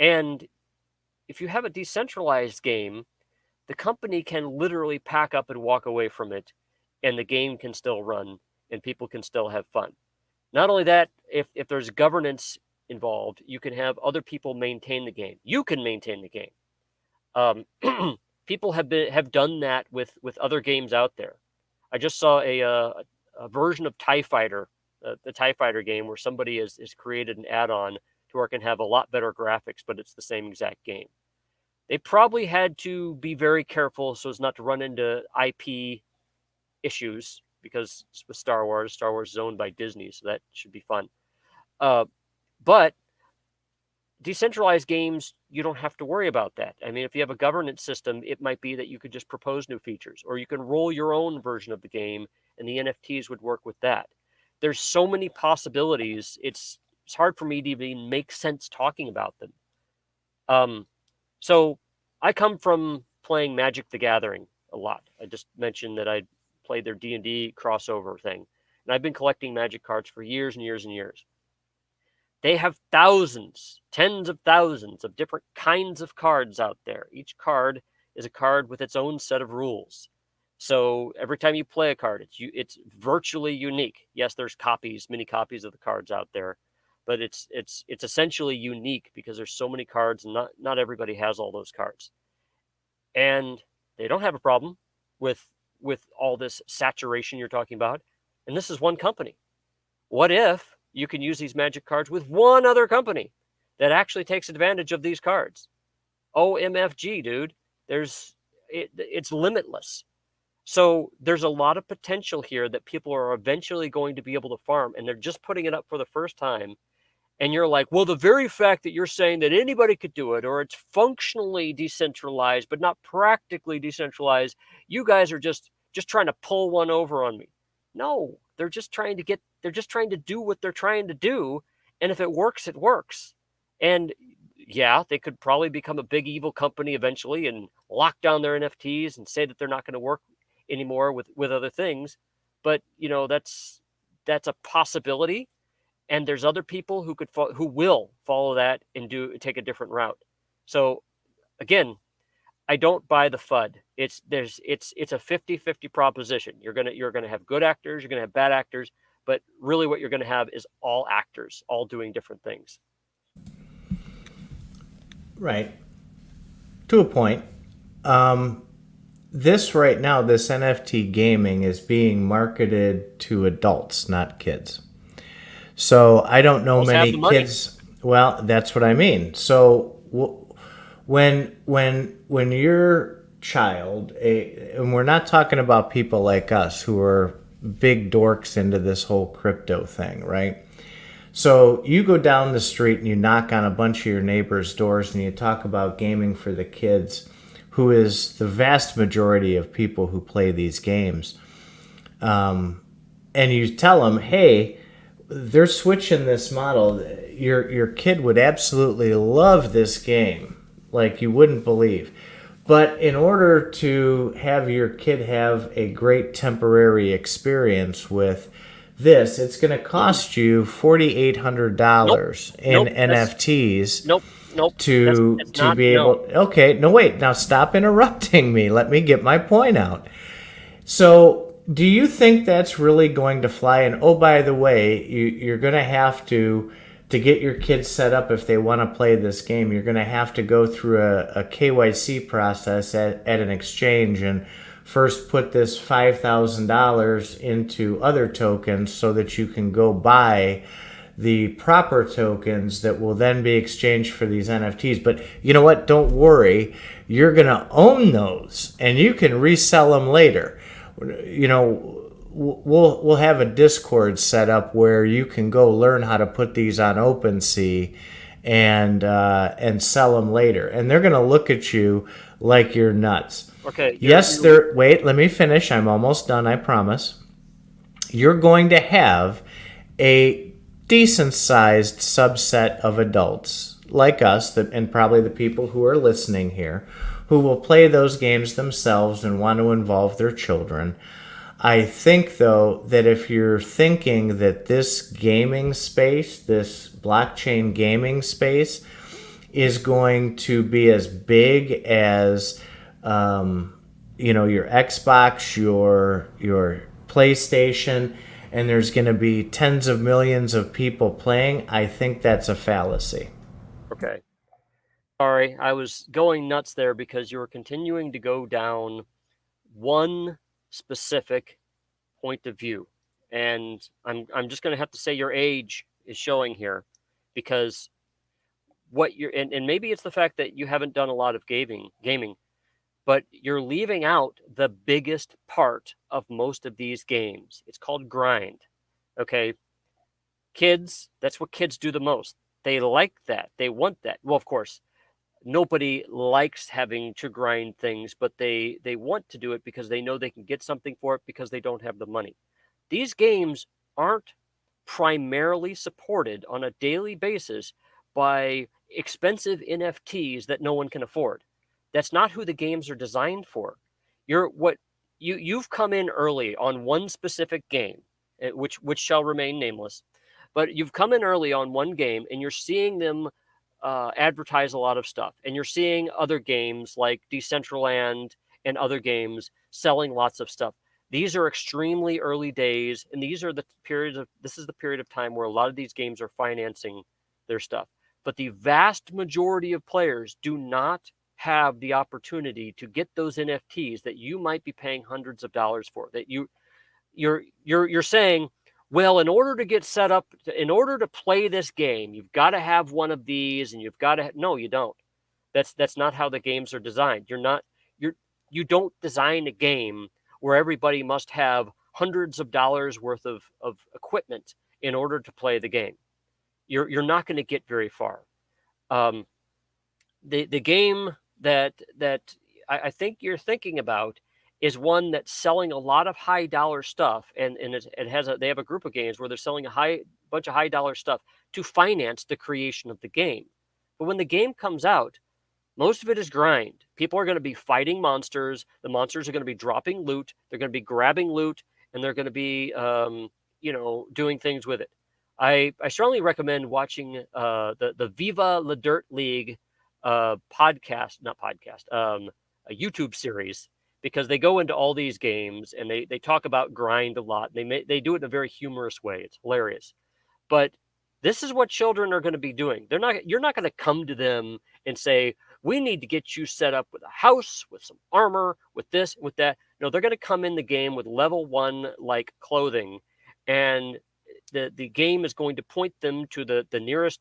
Speaker 1: And if you have a decentralized game, the company can literally pack up and walk away from it, and the game can still run, and people can still have fun. Not only that, if there's governance involved, you can have other people maintain the game. You can maintain the game. People have done that with other games out there. I just saw a version of TIE Fighter the TIE Fighter game, where somebody has created an add-on to where it can have a lot better graphics, but it's the same exact game. They probably had to be very careful so as not to run into IP issues, because with Star Wars is owned by Disney, so that should be fun. But decentralized games, you don't have to worry about that. I mean, if you have a governance system, it might be that you could just propose new features, or you can roll your own version of the game, and the NFTs would work with that. There's so many possibilities. It's hard for me to even make sense talking about them. So I come from playing Magic the Gathering a lot. I just mentioned that I played their D&D crossover thing, and I've been collecting Magic cards for years and years and years. They have thousands, tens of thousands of different kinds of cards out there. Each card is a card with its own set of rules. So every time you play a card, it's virtually unique. Yes, there's many copies of the cards out there, but it's essentially unique because there's so many cards, and not everybody has all those cards. And they don't have a problem with all this saturation you're talking about. And this is one company. What if you can use these Magic cards with one other company that actually takes advantage of these cards? OMFG, dude. It's limitless. So there's a lot of potential here that people are eventually going to be able to farm, and they're just putting it up for the first time. And you're like, well, the very fact that you're saying that anybody could do it, or it's functionally decentralized but not practically decentralized, you guys are just trying to pull one over on me. No, they're just trying to do what they're trying to do, and if it works, it works. And yeah, they could probably become a big evil company eventually and lock down their NFTs and say that they're not going to work anymore with other things. But that's a possibility, and there's other people who will follow that and take a different route. So again, I don't buy the FUD. It's a 50-50 proposition. You're gonna have good actors, you're gonna have bad actors, but really what you're gonna have is all actors, all doing different things.
Speaker 2: Right. To a point. This right now, this NFT gaming is being marketed to adults, not kids. So I don't know
Speaker 1: Those have
Speaker 2: many
Speaker 1: the money.
Speaker 2: kids. Well, that's what I mean. So when your child, and we're not talking about people like us who are big dorks into this whole crypto thing, right? So you go down the street and you knock on a bunch of your neighbors' doors and you talk about gaming for the kids, who is the vast majority of people who play these games. And you tell them, hey, they're switching this model. Your kid would absolutely love this game, like you wouldn't believe. But in order to have your kid have a great temporary experience with this, it's going to cost you
Speaker 1: Nope.
Speaker 2: $4,800 in
Speaker 1: Nope.
Speaker 2: NFTs
Speaker 1: Nope. Nope.
Speaker 2: to
Speaker 1: It's
Speaker 2: to
Speaker 1: not.
Speaker 2: be
Speaker 1: No.
Speaker 2: able. Okay, no, wait. Now stop interrupting me. Let me get my point out. So, do you think that's really going to fly? And oh, by the way, you're going to have to get your kids set up if they want to play this game. You're going to have to go through a KYC process at an exchange and first put this $5,000 into other tokens so that you can go buy the proper tokens that will then be exchanged for these NFTs. But you know what? Don't worry. You're going to own those and you can resell them later. You know, we'll have a Discord set up where you can go learn how to put these on OpenSea and sell them later. And they're going to look at you like you're nuts.
Speaker 1: Okay.
Speaker 2: Yes, they're. Wait, let me finish. I'm almost done. I promise. You're going to have a decent sized subset of adults like us, and probably the people who are listening here, who will play those games themselves and want to involve their children. I think, though, that if you're thinking that this gaming space, this blockchain gaming space, is going to be as big as your Xbox, your PlayStation, and there's going to be tens of millions of people playing, I think that's a fallacy.
Speaker 1: Okay. Sorry, I was going nuts there because you were continuing to go down one specific point of view. And I'm just going to have to say your age is showing here, because what you're and maybe it's the fact that you haven't done a lot of gaming, but you're leaving out the biggest part of most of these games. It's called grind. Okay, kids, that's what kids do the most. They like that. They want that. Well, of course, nobody likes having to grind things, but they want to do it because they know they can get something for it because they don't have the money. These games aren't primarily supported on a daily basis by expensive NFTs that no one can afford. That's not who the games are designed for. You've come in early on one specific game, which shall remain nameless, but you've come in early on one game and you're seeing them advertise a lot of stuff, and you're seeing other games like Decentraland and other games selling lots of stuff. These are extremely early days, and this is the period of time where a lot of these games are financing their stuff. But the vast majority of players do not have the opportunity to get those NFTs that you might be paying hundreds of dollars for. That you're saying, well, in order to get set up, in order to play this game, you've got to have one of these, and you've got to. No, you don't. That's not how the games are designed. You don't design a game where everybody must have hundreds of dollars worth of equipment in order to play the game. You're not going to get very far. Um, the game that I think you're thinking about is one that's selling a lot of high dollar stuff, and they have a group of games where they're selling a bunch of high dollar stuff to finance the creation of the game. But when the game comes out, most of it is grind. People are going to be fighting monsters. The monsters are going to be dropping loot. They're going to be grabbing loot, and they're going to be, doing things with it. I strongly recommend watching the Viva La Dirt League podcast, not podcast, a YouTube series, because they go into all these games and they talk about grind a lot. They do it in a very humorous way. It's hilarious. But this is what children are going to be doing. You're not going to come to them and say, we need to get you set up with a house, with some armor, with this, with that. No, they're going to come in the game with level 1 like clothing, and the game is going to point them to the nearest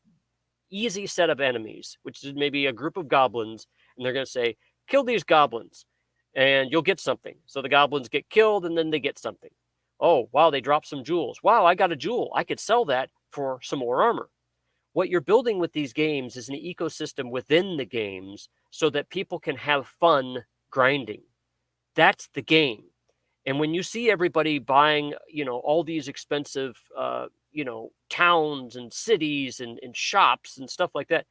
Speaker 1: easy set of enemies, which is maybe a group of goblins, and they're going to say, kill these goblins and you'll get something. So the goblins get killed and then they get something. Oh, wow, they dropped some jewels. Wow, I got a jewel. I could sell that for some more armor. What you're building with these games is an ecosystem within the games so that people can have fun grinding. That's the game. And when you see everybody buying, all these expensive, towns and cities and shops and stuff like that,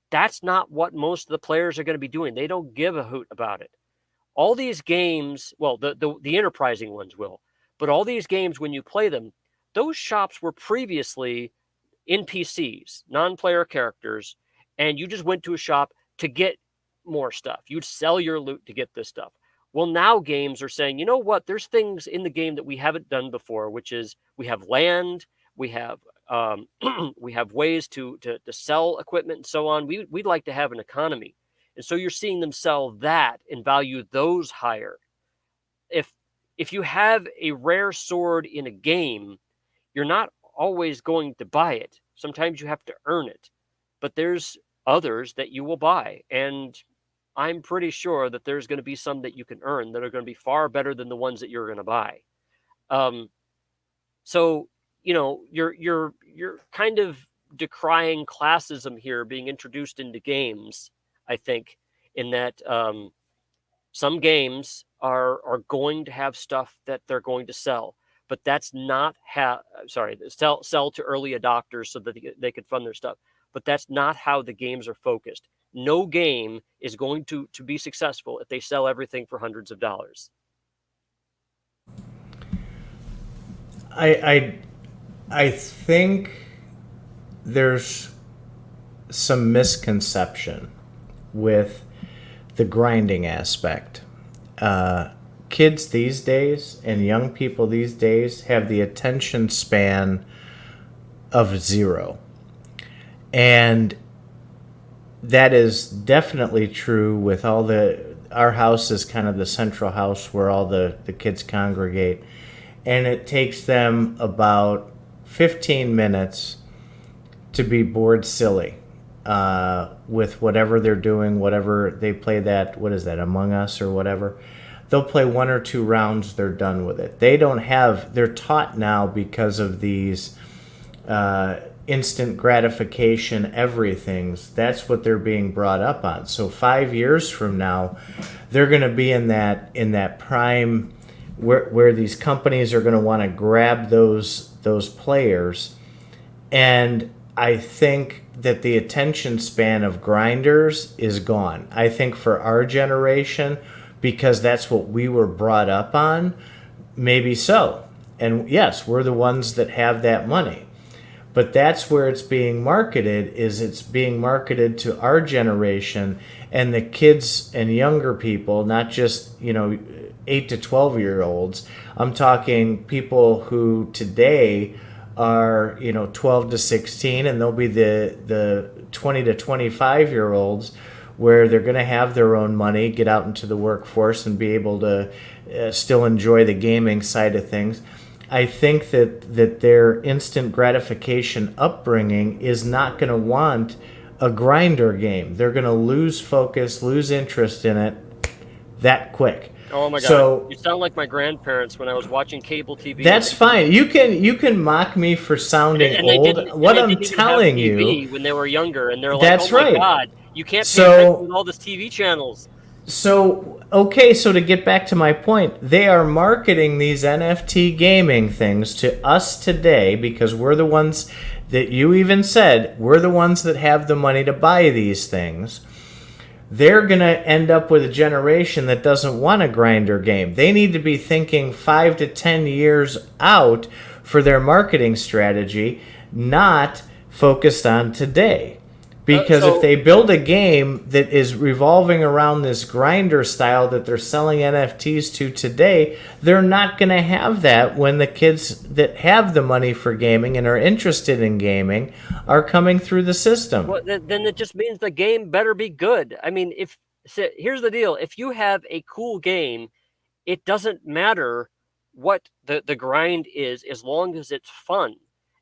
Speaker 1: that's not what most of the players are going to be doing. They don't give a hoot about it. All these games, well, the enterprising ones will, but all these games, when you play them, those shops were previously NPCs, non-player characters, and you just went to a shop to get more stuff. You'd sell your loot to get this stuff. Well, now games are saying, you know what? There's things in the game that we haven't done before, which is we have land, we have we have ways to sell equipment and so on. We'd like to have an economy, and so you're seeing them sell that and value those higher. If you have a rare sword in a game, you're not always going to buy it. Sometimes you have to earn it, but there's others that you will buy, and I'm pretty sure that there's going to be some that you can earn that are going to be far better than the ones that you're going to buy. So you're kind of decrying classism here being introduced into games. I think in that some games are going to have stuff that they're going to sell, but that's not sell to early adopters so that they could fund their stuff. But that's not how the games are focused. No game is going to be successful if they sell everything for hundreds of dollars.
Speaker 2: I think there's some misconception with the grinding aspect. Kids these days and young people these days have the attention span of 0. And that is definitely true with our house is kind of the central house where all the kids congregate. and it takes them about 15 minutes to be bored silly with whatever they're doing, whatever they play that, what is that, Among Us or whatever. They'll play 1 or 2 rounds, they're done with it. They're taught now because of these instant gratification everythings. That's what they're being brought up on. So 5 years from now, they're going to be in that prime where these companies are going to want to grab those players. And I think that the attention span of grinders is gone. I think for our generation, because that's what we were brought up on, maybe so. And yes, we're the ones that have that money. But that's where it's being marketed, is it's being marketed to our generation and the kids and younger people, not just, 8 to 12-year-olds. I'm talking people who today are, 12 to 16, and they'll be the 20 to 25-year-olds where they're going to have their own money, get out into the workforce, and be able to still enjoy the gaming side of things. I think that their instant gratification upbringing is not going to want a grinder game. They're going to lose focus, lose interest in it that quick.
Speaker 1: Oh my God!
Speaker 2: So,
Speaker 1: you sound like my grandparents when I was watching cable TV.
Speaker 2: That's fine. You can mock me for sounding old. What I'm telling you,
Speaker 1: when they were younger, and they're like,
Speaker 2: that's
Speaker 1: "Oh my
Speaker 2: right.
Speaker 1: God, you can't pay attention with all this TV channels."
Speaker 2: So to get back to my point, they are marketing these NFT gaming things to us today because we're the ones that you even said, we're the ones that have the money to buy these things. They're going to end up with a generation that doesn't want a grinder game. They need to be thinking 5 to 10 years out for their marketing strategy, not focused on today. Because if they build a game that is revolving around this grinder style that they're selling NFTs to today, they're not going to have that when the kids that have the money for gaming and are interested in gaming are coming through the system.
Speaker 1: Well, then it just means the game better be good. I mean, here's the deal. If you have a cool game, it doesn't matter what the grind is as long as it's fun.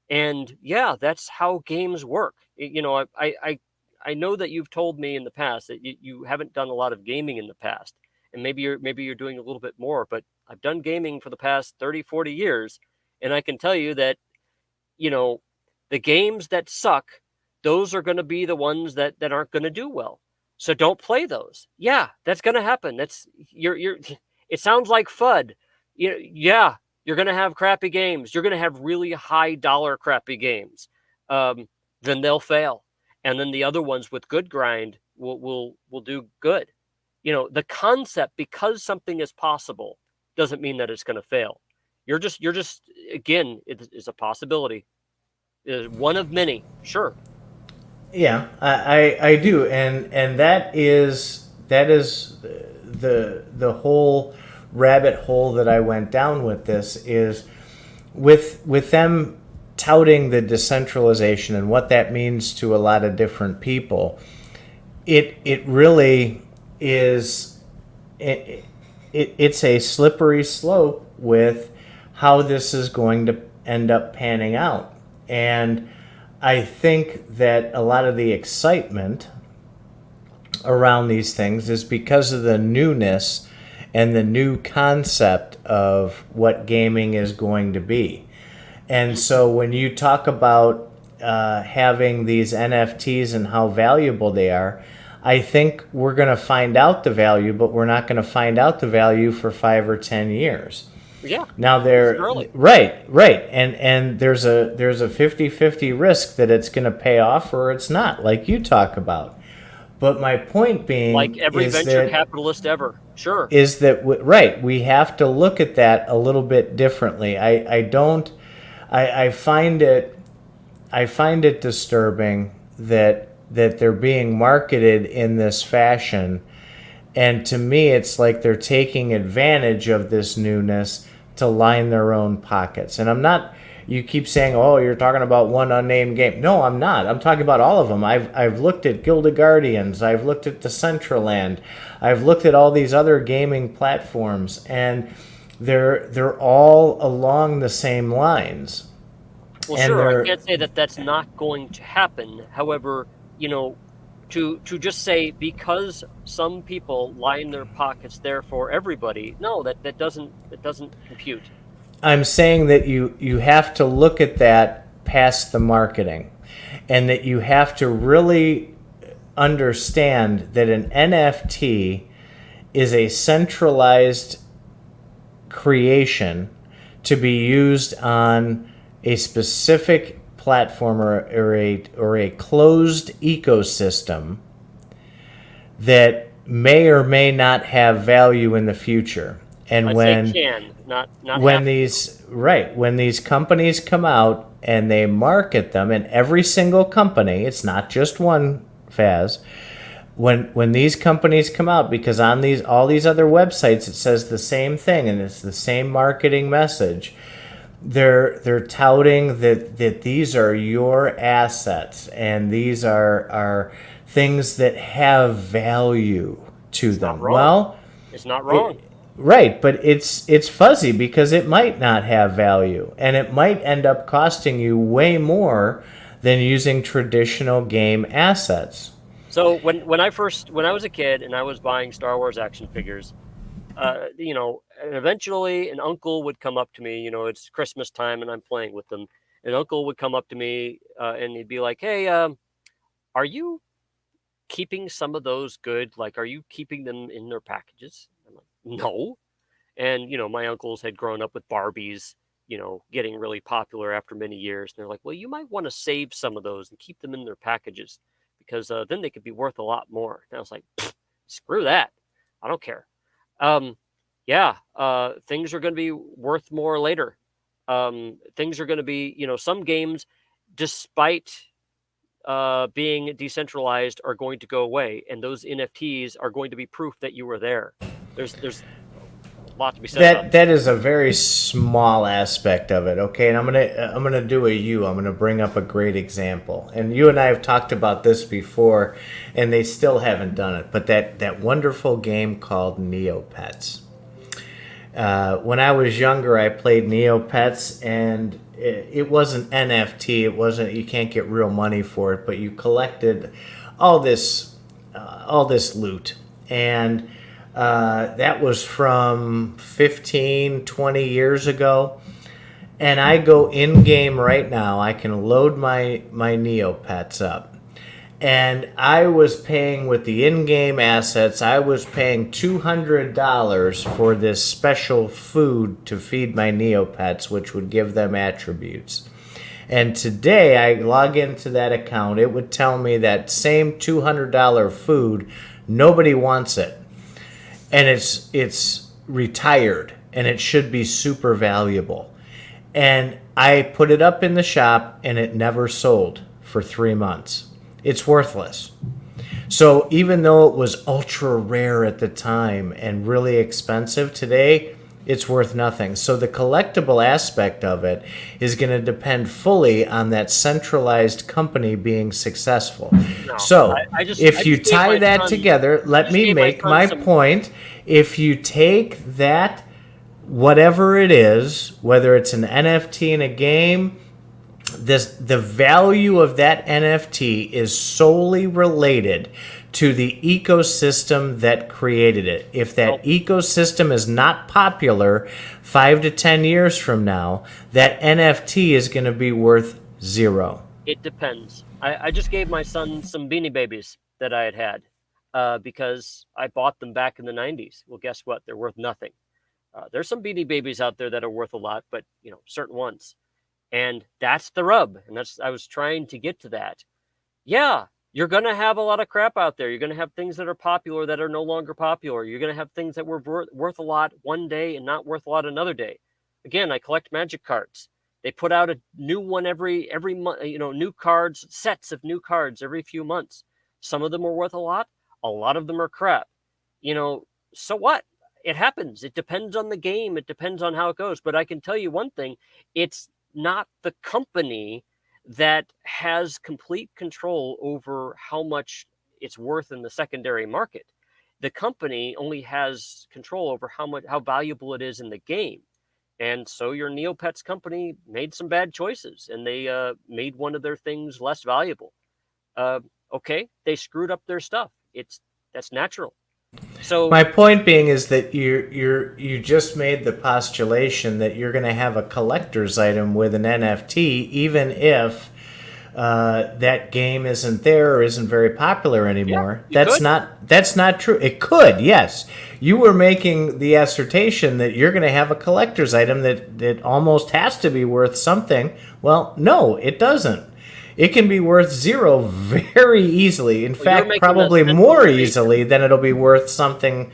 Speaker 1: And yeah, that's how games work. I know that you've told me in the past that you haven't done a lot of gaming in the past, and maybe you're doing a little bit more, but I've done gaming for the past 30, 40 years, and I can tell you that, the games that suck, those are going to be the ones that aren't going to do well. So don't play those. Yeah, that's going to happen. It sounds like FUD. Yeah, you're going to have crappy games. You're going to have really high dollar crappy games. Then they'll fail. And then the other ones with good grind will do good. The concept, because something is possible, doesn't mean that it's going to fail. You're just again, it is a possibility. It is one of many. Sure.
Speaker 2: Yeah, I do, and that is the whole rabbit hole that I went down with this is with them touting the decentralization and what that means to a lot of different people. It really is. It's a slippery slope with how this is going to end up panning out, and I think that a lot of the excitement around these things is because of the newness and the new concept of what gaming is going to be. And so when you talk about having these NFTs and how valuable they are, I think we're going to find out the value, but we're not going to find out the value for 5 or 10 years.
Speaker 1: Yeah.
Speaker 2: Now right. And there's a 50-50 risk that it's going to pay off or it's not, like you talk about. But my point being,
Speaker 1: like every venture capitalist ever, sure,
Speaker 2: is that we have to look at that a little bit differently. I find it disturbing that they're being marketed in this fashion, and to me it's like they're taking advantage of this newness to line their own pockets. And I'm not, you keep saying, oh, you're talking about one unnamed game. No, I'm not. I'm talking about all of them. I've looked at Guild Guardians, I've looked at Decentraland, I've looked at all these other gaming platforms, and They're all along the same lines,
Speaker 1: Well,
Speaker 2: and
Speaker 1: sure, I
Speaker 2: they're
Speaker 1: can't say that that's not going to happen. However, to just say because some people line their pockets there for everybody, no, that doesn't compute.
Speaker 2: I'm saying that you have to look at that past the marketing, and that you have to really understand that an NFT is a centralized creation to be used on a specific platform, or a closed ecosystem that may or may not have value in the future. And
Speaker 1: I say can, not have to.
Speaker 2: when these companies come out and they market them, and every single company, it's not just one, Faz, when these companies come out, because on these all these other websites it says the same thing and it's the same marketing message. They're touting that these are your assets, and these are things that have value to
Speaker 1: It's not
Speaker 2: them.
Speaker 1: wrong.
Speaker 2: Well,
Speaker 1: It's not wrong.
Speaker 2: it, right, but it's fuzzy because it might not have value, and it might end up costing you way more than using traditional game assets.
Speaker 1: So when I was a kid and I was buying Star Wars action figures, and eventually an uncle would come up to me. It's Christmas time and I'm playing with them. An uncle would come up to me and he'd be like, "Hey, are you keeping some of those good? Like, are you keeping them in their packages?" I'm like, "No." And my uncles had grown up with Barbies, getting really popular after many years. And they're like, "Well, you might want to save some of those and keep them in their packages because then they could be worth a lot more." And I was like, "Screw that. I don't care." Um, yeah, things are going to be worth more later. Things are going to be, some games, despite being decentralized, are going to go away, and those NFTs are going to be proof that you were there. There's a lot to be said about
Speaker 2: That is a very small aspect of it. Okay, and I'm gonna do a you. I'm gonna bring up a great example, and you and I have talked about this before, and they still haven't done it. But that wonderful game called Neopets. When I was younger, I played Neopets, and it wasn't NFT. It wasn't. You can't get real money for it, but you collected all this all this loot, and that was from 15, 20 years ago. And I go in game right now. I can load my Neopets up, and I was paying with the in-game assets. I was paying $200 for this special food to feed my Neopets, which would give them attributes. And today I log into that account, it would tell me that same $200 food, nobody wants it, and it's retired, and it should be super valuable. And I put it up in the shop, and it never sold for 3 months. It's worthless. So even though it was ultra rare at the time and really expensive, today it's worth nothing. So the collectible aspect of it is going to depend fully on that centralized company being successful.
Speaker 1: no.
Speaker 2: So
Speaker 1: I
Speaker 2: if you
Speaker 1: just gave
Speaker 2: tie
Speaker 1: my
Speaker 2: that
Speaker 1: son
Speaker 2: together,
Speaker 1: I
Speaker 2: let
Speaker 1: just
Speaker 2: me
Speaker 1: gave my
Speaker 2: make
Speaker 1: son
Speaker 2: my
Speaker 1: some.
Speaker 2: point. If you take that, whatever it is, whether it's an NFT in a game, the value of that NFT is solely related to the ecosystem that created it. If that
Speaker 1: Well,
Speaker 2: ecosystem is not popular 5 to 10 years from now, that NFT is going to be worth zero.
Speaker 1: it depends. I just gave my son some Beanie Babies that I had because I bought them back in the '90s. Well, guess what? They're worth nothing. There's some Beanie Babies out there that are worth a lot, but certain ones. And that's the rub. And I was trying to get to that. Yeah, you're going to have a lot of crap out there. You're going to have things that are popular that are no longer popular. You're going to have things that were worth a lot one day and not worth a lot another day. Again, I collect magic cards. They put out a new one every month, new cards, sets of new cards every few months. Some of them are worth a lot of them are crap. You know, so what? It happens. It depends on the game. It depends on how it goes. But I can tell you one thing, it's not the company that has complete control over how much it's worth in the secondary market. The company only has control over how valuable it is in the game. And so your Neopets company made some bad choices, and they made one of their things less valuable. Uh, okay, they screwed up their stuff. That's natural. So
Speaker 2: My point being is that you just made the postulation that you're going to have a collector's item with an NFT, even if that game isn't there or isn't very popular
Speaker 1: yeah,
Speaker 2: anymore.
Speaker 1: you could.
Speaker 2: That's not true. It could, yes. You were making the assertion that you're going to have a collector's item that almost has to be worth something. Well, no, it doesn't. It can be worth zero very easily. In
Speaker 1: Well,
Speaker 2: fact, probably more easily than it'll be worth something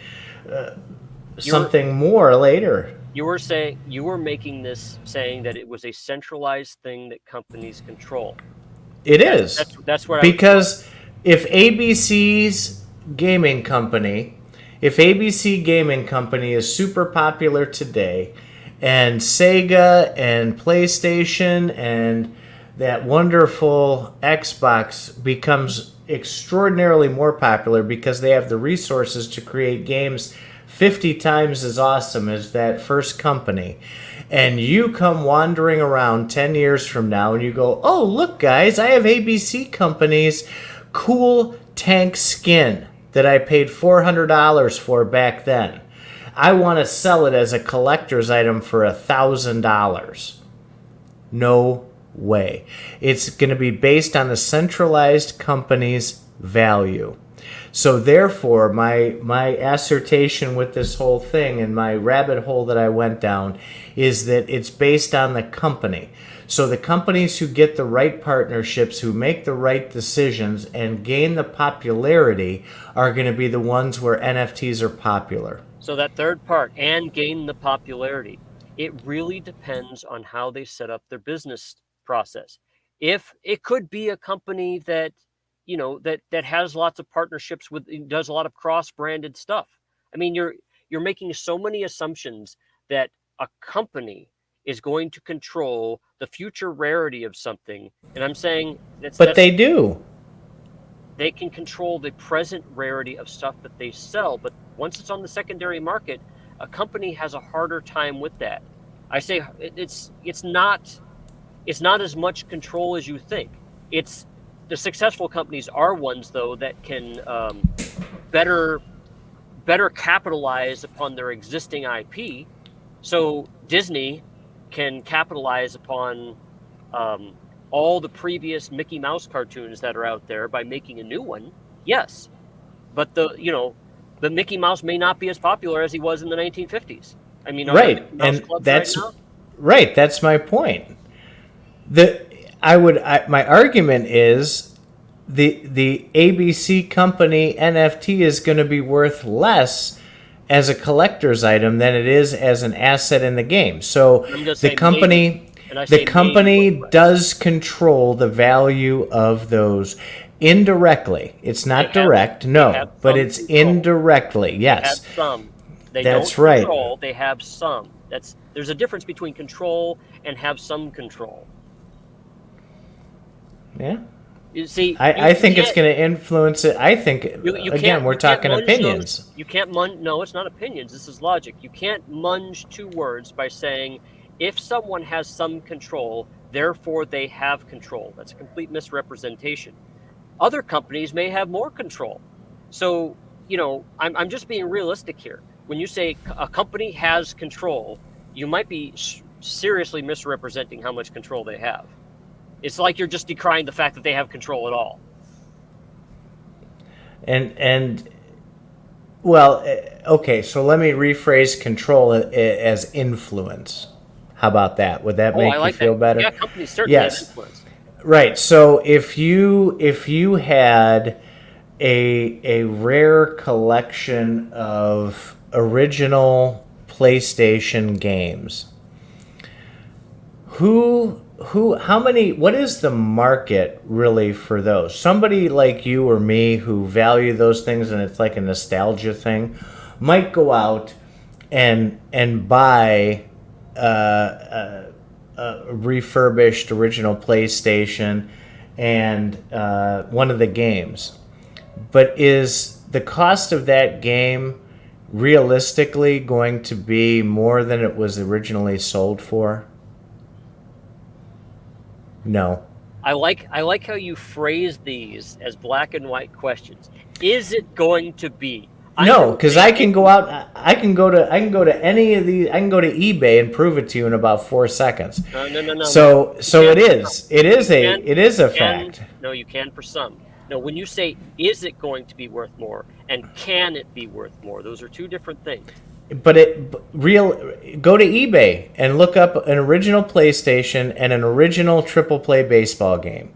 Speaker 2: more later.
Speaker 1: You were making this saying that it was a centralized thing that companies control.
Speaker 2: It is.
Speaker 1: That's what
Speaker 2: because if ABC's gaming company, if ABC Gaming Company is super popular today, and Sega and PlayStation and that wonderful Xbox becomes extraordinarily more popular because they have the resources to create games 50 times as awesome as that first company. And you come wandering around 10 years from now and you go, oh, look, guys, I have ABC Company's cool tank skin that I paid $400 for back then. I want to sell it as a collector's item for $1,000. No way. It's going to be based on the centralized company's value. So therefore, my assertion with this whole thing and my rabbit hole that I went down is that it's based on the company. So the companies who get the right partnerships, who make the right decisions and gain the popularity are going to be the ones where NFTs are popular.
Speaker 1: So that third part, and gain the popularity, it really depends on how they set up their business process. If it could be a company that that has lots of partnerships with, does a lot of cross-branded stuff. I mean, you're making so many assumptions that a company is going to control the future rarity of something, and I'm saying
Speaker 2: they do.
Speaker 1: They can control the present rarity of stuff that they sell, but once it's on the secondary market, a company has a harder time with that. I say it's not as much control as you think. It's the successful companies are ones, though, that can better capitalize upon their existing IP. So Disney can capitalize upon all the previous Mickey Mouse cartoons that are out there by making a new one. Yes, but the Mickey Mouse may not be as popular as he was in the 1950s. I mean,
Speaker 2: right, and that's right. That's my point. My argument is the ABC company NFT is going to be worth less as a collector's item than it is as an asset in the game. So the company does control the value of those indirectly. It's not direct, no, but it's indirectly. Yes,
Speaker 1: they have some.
Speaker 2: That's right.
Speaker 1: They have some. There's a difference between control and have some control.
Speaker 2: Yeah.
Speaker 1: You see,
Speaker 2: I think it's going to influence it. I think, again, we're talking opinions.
Speaker 1: You can't no, it's not opinions. This is logic. You can't munge two words by saying, if someone has some control, therefore they have control. That's a complete misrepresentation. Other companies may have more control. So, I'm just being realistic here. When you say a company has control, you might be seriously misrepresenting how much control they have. It's like you're just decrying the fact that they have control at all.
Speaker 2: And well, okay, so let me rephrase control as influence. How about that? Would that make you feel better?
Speaker 1: Yeah, companies certainly have influence.
Speaker 2: Right. So if you had a rare collection of original PlayStation games, what is the market really for those? Somebody like you or me who value those things and it's like a nostalgia thing might go out and buy a refurbished original PlayStation and one of the games. But is the cost of that game realistically going to be more than it was originally sold for? No.
Speaker 1: I like how you phrase these as black and white questions. Is it going to be? I
Speaker 2: No,
Speaker 1: know
Speaker 2: because
Speaker 1: they
Speaker 2: I
Speaker 1: make
Speaker 2: can go out. I can go to any of these. I can go to eBay and prove it to you in about 4 seconds.
Speaker 1: no. You
Speaker 2: So
Speaker 1: can't
Speaker 2: it
Speaker 1: for some.
Speaker 2: is. It is
Speaker 1: You
Speaker 2: a.
Speaker 1: can
Speaker 2: It is a
Speaker 1: you can
Speaker 2: fact.
Speaker 1: no, you can for some. No, when you say is it going to be worth more and can it be worth more, those are two different things.
Speaker 2: But real. Go to eBay and look up an original PlayStation and an original triple play baseball game.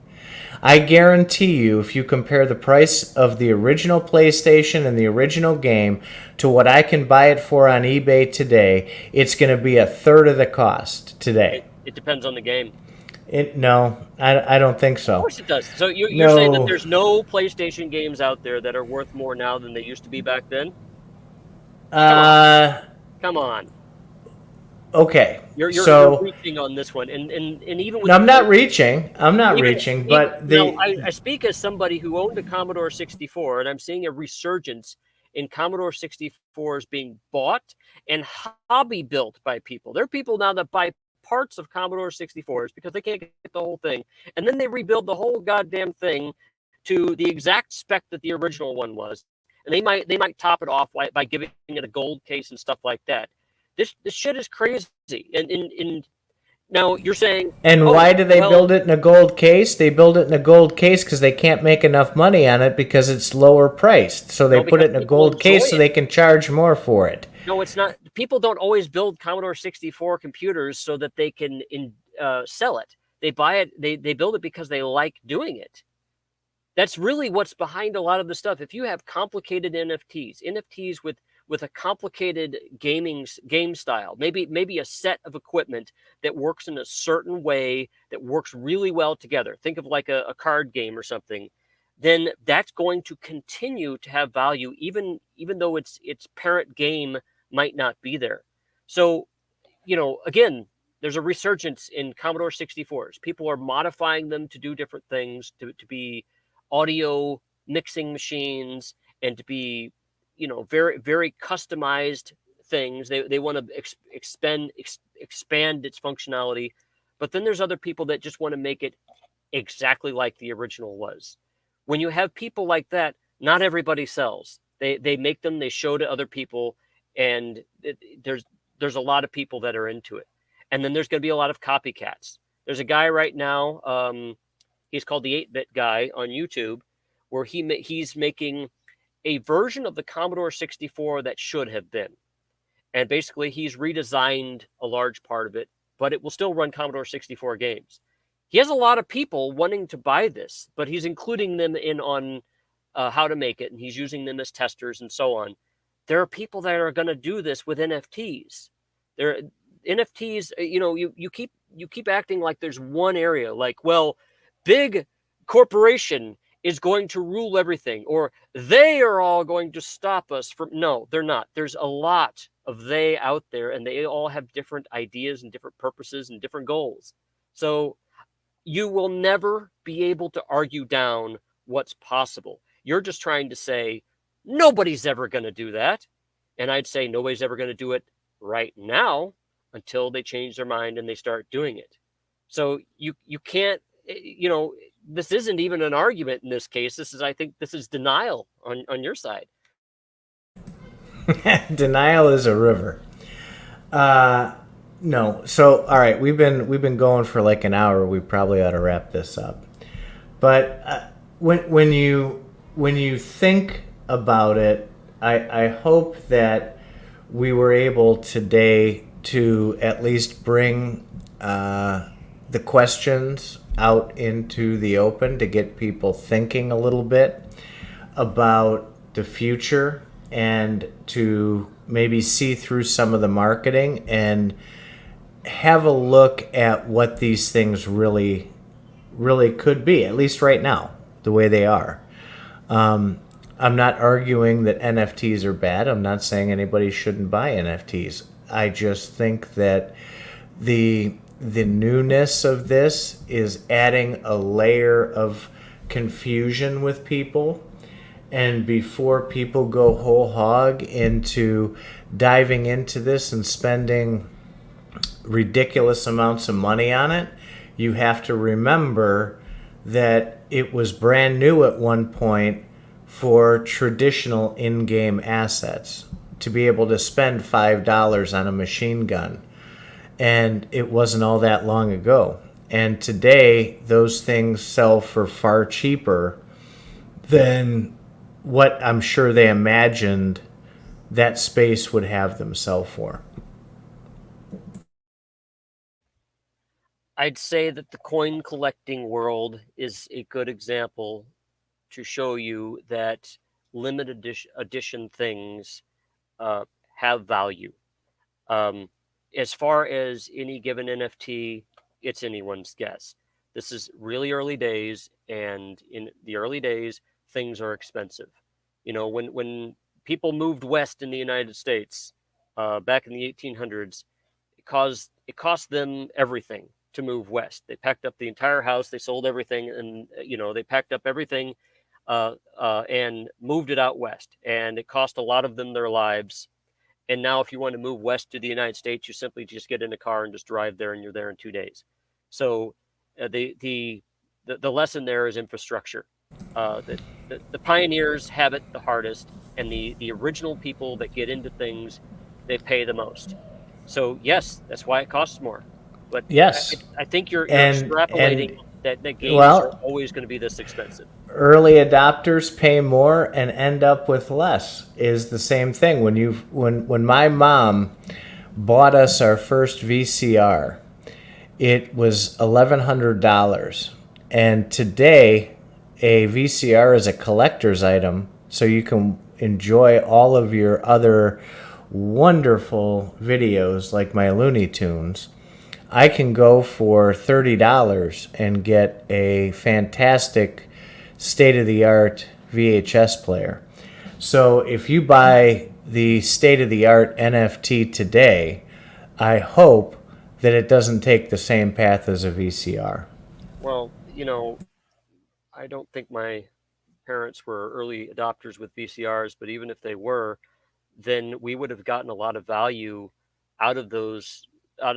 Speaker 2: I guarantee you, if you compare the price of the original PlayStation and the original game to what I can buy it for on eBay today, it's going to be a third of the cost today.
Speaker 1: It depends on the game.
Speaker 2: No, I don't think
Speaker 1: Of
Speaker 2: so.
Speaker 1: course it does. So you're saying that
Speaker 2: No.
Speaker 1: there's no PlayStation games out there that are worth more now than they used to be back then? Come on.
Speaker 2: Uh,
Speaker 1: Come on.
Speaker 2: okay.
Speaker 1: You're
Speaker 2: So,
Speaker 1: reaching on this one. And even with
Speaker 2: no,
Speaker 1: the
Speaker 2: I'm not
Speaker 1: play
Speaker 2: reaching. I'm not
Speaker 1: even
Speaker 2: reaching,
Speaker 1: even
Speaker 2: but
Speaker 1: now
Speaker 2: the
Speaker 1: I speak as somebody who owned a Commodore 64, and I'm seeing a resurgence in Commodore 64s being bought and hobby built by people. There are people now that buy parts of Commodore 64s because they can't get the whole thing, and then they rebuild the whole goddamn thing to the exact spec that the original one was. And they might top it off by giving it a gold case and stuff like that. This shit is crazy. And now you're saying,
Speaker 2: And
Speaker 1: oh
Speaker 2: why do they
Speaker 1: well,
Speaker 2: build it in a gold case? They build it in a gold case because they can't make enough money on it because it's lower priced. So they
Speaker 1: no,
Speaker 2: put
Speaker 1: because
Speaker 2: it in a
Speaker 1: people
Speaker 2: gold
Speaker 1: enjoy
Speaker 2: case so
Speaker 1: it.
Speaker 2: they can charge more for it.
Speaker 1: No, it's not. People don't always build Commodore 64 computers so that they can sell it. They buy it. They build it because they like doing it. That's really what's behind a lot of the stuff. If you have complicated NFTs with a complicated game style, maybe a set of equipment that works in a certain way that works really well together. Think of like a card game or something. Then that's going to continue to have value, even though its parent game might not be there. So, again, there's a resurgence in Commodore 64s. People are modifying them to do different things, to be audio mixing machines and to be, very, very customized things. They want to expand its functionality. But then there's other people that just want to make it exactly like the original was. When you have people like that, not everybody sells. They make them, they show to other people, and there's a lot of people that are into it. And then there's going to be a lot of copycats. There's a guy right now, he's called the 8-bit guy on YouTube, where he's making a version of the Commodore 64 that should have been. And basically, he's redesigned a large part of it, but it will still run Commodore 64 games. He has a lot of people wanting to buy this, but he's including them in on how to make it, and he's using them as testers and so on. There are people that are going to do this with NFTs. There NFTs, you keep acting like there's one area, like, well, big corporation is going to rule everything, or they are all going to stop us from. No, they're not. There's a lot of they out there, and they all have different ideas and different purposes and different goals. So you will never be able to argue down what's possible. You're just trying to say nobody's ever going to do that. And I'd say nobody's ever going to do it right now until they change their mind and they start doing it. So you can't, this isn't even an argument in this case. I think this is denial on your side.
Speaker 2: Denial is a river. No. So, all right, we've been going for like an hour. We probably ought to wrap this up. But when you think about it, I hope that we were able today to at least bring the questions out into the open to get people thinking a little bit about the future and to maybe see through some of the marketing and have a look at what these things really could be, at least right now, the way they are. I'm not arguing that NFTs are bad. I'm not saying anybody shouldn't buy NFTs. I just think that the newness of this is adding a layer of confusion with people, And before people go whole hog into diving into this and spending ridiculous amounts of money on it, you have to remember that it was brand new at one point for traditional in game assets to be able to spend $5 on a machine gun. And it wasn't all that long ago. And today, those things sell for far cheaper than what I'm sure they imagined that space would have them sell for.
Speaker 1: I'd say that the coin collecting world is a good example to show you that limited edition things uh, have value. Um, as far as any given NFT, it's anyone's guess. This is really early days, and in the early days, things are expensive. When people moved west in the United States back in the 1800s, it cost them everything to move west. They packed up the entire house, they sold everything, and they packed up everything and moved it out west, and it cost a lot of them their lives. And now, if you want to move west to the United States, you simply just get in a car and just drive there, and you're there in 2 days. So the lesson there is infrastructure. The pioneers have it the hardest, and the original people that get into things, they pay the most. So yes, that's why it costs more. But
Speaker 2: Yes.
Speaker 1: I think you're extrapolating
Speaker 2: And
Speaker 1: that games are
Speaker 2: well,
Speaker 1: always going to be this expensive.
Speaker 2: early adopters pay more and end up with less is the same thing. When my mom bought us our first VCR, it was $1,100, and today a VCR is a collector's item, so you can enjoy all of your other wonderful videos like my Looney Tunes. I can go for $30 and get a fantastic state of the art VHS player. So if you buy the state of the art NFT today, I hope that it doesn't take the same path as a VCR.
Speaker 1: Well, I don't think my parents were early adopters with VCRs, but even if they were, then we would have gotten a lot of value out of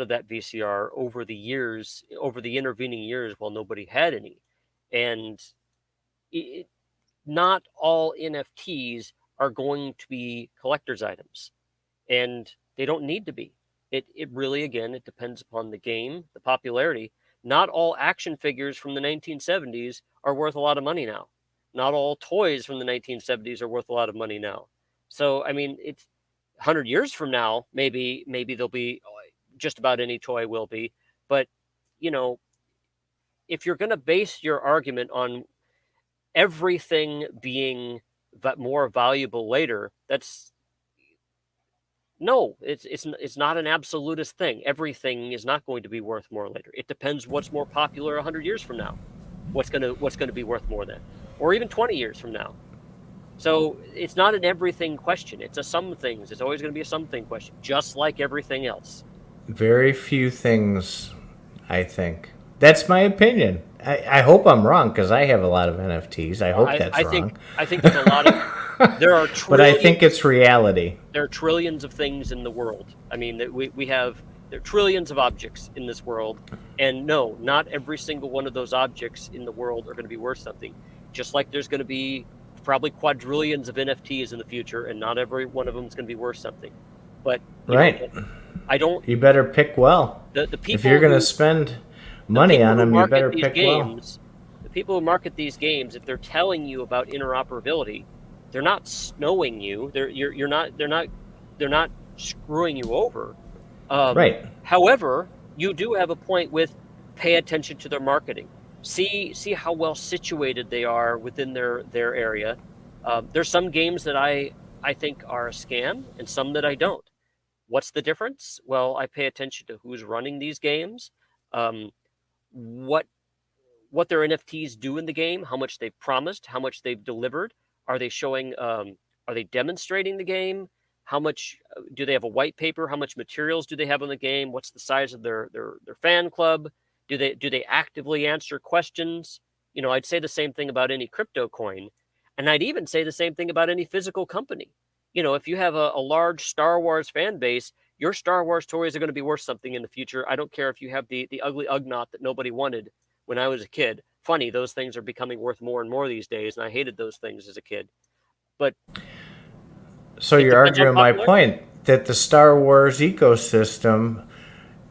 Speaker 1: that VCR over the years, over the intervening years while nobody had any. And it, not all NFTs are going to be collector's items, and they don't need to be. It really, again, it depends upon the game, the popularity. Not all action figures from the 1970s are worth a lot of money now. Not all toys from the 1970s are worth a lot of money now. So I mean, it's 100 years from now, maybe they'll be, just about any toy will be. But you know, if you're going to base your argument on everything being more valuable later, that's no, it's not an absolutist thing. Everything is not going to be worth more later. It depends what's more popular 100 years from now. What's going to be worth more then, or even 20 years from now. So it's not an everything question. It's a some things. It's always going to be a something question, just like everything else.
Speaker 2: Very few things, I think. That's my opinion. I hope I'm wrong because I have a lot of NFTs. I
Speaker 1: Well,
Speaker 2: hope that's wrong.
Speaker 1: I think there's a lot of there are
Speaker 2: But I think
Speaker 1: trillions
Speaker 2: it's reality.
Speaker 1: there are trillions of things in the world. I mean, we have there are trillions of objects in this world, and no, not every single one of those objects in the world are going to be worth something. Just like there's going to be probably quadrillions of NFTs in the future, and not every one of them is going to be worth something. But
Speaker 2: Right.
Speaker 1: I don't.
Speaker 2: You better pick well.
Speaker 1: The
Speaker 2: If you're
Speaker 1: people
Speaker 2: going to
Speaker 1: who
Speaker 2: spend
Speaker 1: the
Speaker 2: money
Speaker 1: people
Speaker 2: on
Speaker 1: who
Speaker 2: them, you
Speaker 1: market
Speaker 2: better
Speaker 1: these
Speaker 2: pick well.
Speaker 1: games, the people who market these games, if they're telling you about interoperability, they're not snowing you. You're not. They're not screwing you over.
Speaker 2: Right.
Speaker 1: However, you do have a point with pay attention to their marketing. See how well situated they are within their area. There's some games that I think are a scam, and some that I don't. What's the difference? Well, I pay attention to who's running these games, um, what what their NFTs do in the game, how much they've promised, how much they've delivered. Are they showing? Are they demonstrating the game? How much do they have a white paper? How much materials do they have on the game? What's the size of their fan club? Do they actively answer questions? I'd say the same thing about any crypto coin. And I'd even say the same thing about any physical company. If you have a large Star Wars fan base, your Star Wars toys are going to be worth something in the future. I don't care if you have the ugly Ugnaught that nobody wanted when I was a kid. Funny, those things are becoming worth more and more these days, and I hated those things as a kid. But
Speaker 2: So
Speaker 1: it
Speaker 2: you're
Speaker 1: depends on
Speaker 2: arguing my
Speaker 1: popularity.
Speaker 2: point that the Star Wars ecosystem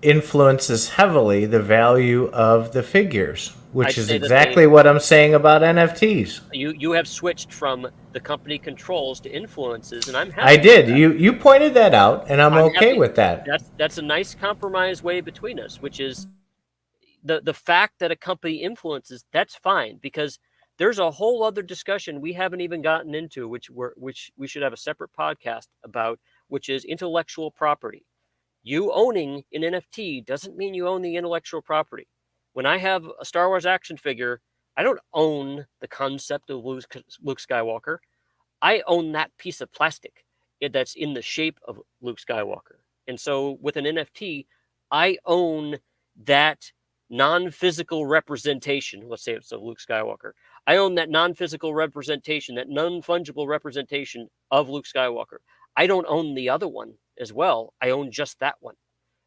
Speaker 2: influences heavily the value of the figures, which
Speaker 1: I'd
Speaker 2: is
Speaker 1: say that
Speaker 2: exactly what I'm saying about NFTs.
Speaker 1: you have switched from the company controls to influences, and I'm
Speaker 2: I
Speaker 1: happy with
Speaker 2: did.
Speaker 1: that.
Speaker 2: You pointed that out, and I'm
Speaker 1: I'm
Speaker 2: okay
Speaker 1: happy.
Speaker 2: with that.
Speaker 1: That's a nice compromise way between us, which is the fact that a company influences. That's fine, because there's a whole other discussion we haven't even gotten into, which we should have a separate podcast about, which is intellectual property. You owning an NFT doesn't mean you own the intellectual property. When I have a Star Wars action figure, I don't own the concept of Luke Skywalker. I own that piece of plastic that's in the shape of Luke Skywalker. And so with an NFT, I own that non physical representation. Let's say it's a Luke Skywalker. I own that non physical representation, that non fungible representation of Luke Skywalker. I don't own the other one as well. I own just that one.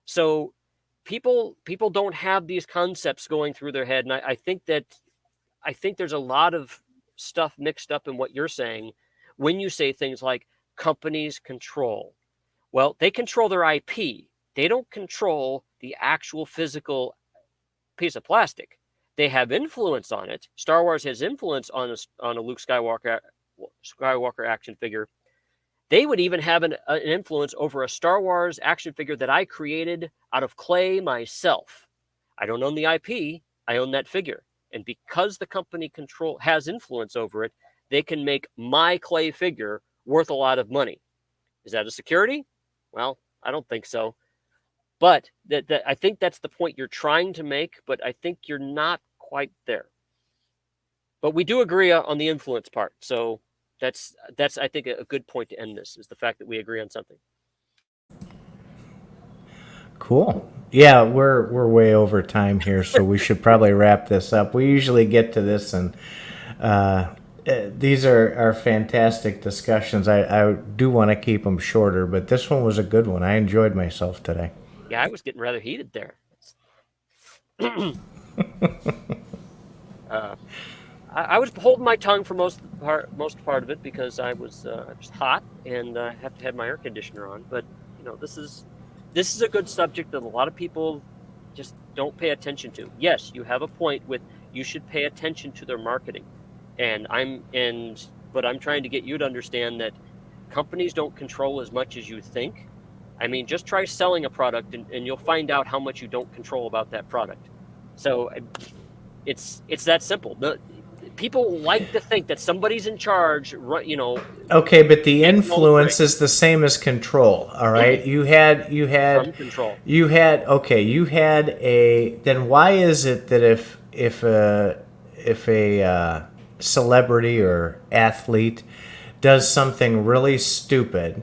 Speaker 1: So people don't have these concepts going through their head. And I think there's a lot of stuff mixed up in what you're saying when you say things like companies control. Well, they control their IP. They don't control the actual physical piece of plastic. They have influence on it. Star Wars has influence on a Luke Skywalker action figure. They would even have an influence over a Star Wars action figure that I created out of clay myself. I don't own the IP. I own that figure. And because the company has influence over it, they can make my clay figure worth a lot of money. Is that a security? Well, I don't think so. But I think that's the point you're trying to make, but I think you're not quite there. But we do agree on the influence part. So that's I think a good point to end this, is the fact that we agree on something.
Speaker 2: Cool. Yeah, we're way over time here, so we should probably wrap this up. We usually get to this, and these are fantastic discussions. I do want to keep them shorter, but this one was a good one. I enjoyed myself today.
Speaker 1: Yeah, I was getting rather heated there. uh, I was holding my tongue for most part of it, because I was hot, and I have to have my air conditioner on. But this is a good subject that a lot of people just don't pay attention to. Yes, you have a point with you should pay attention to their marketing, but I'm trying to get you to understand that companies don't control as much as you think. I mean, just try selling a product, and you'll find out how much you don't control about that product. So it's that simple. People like to think that somebody's in charge,
Speaker 2: Okay, but the
Speaker 1: making all the
Speaker 2: influence
Speaker 1: breaks.
Speaker 2: is the same as control. All right,
Speaker 1: Some control.
Speaker 2: you had a. Then why is it that if a celebrity or athlete does something really stupid,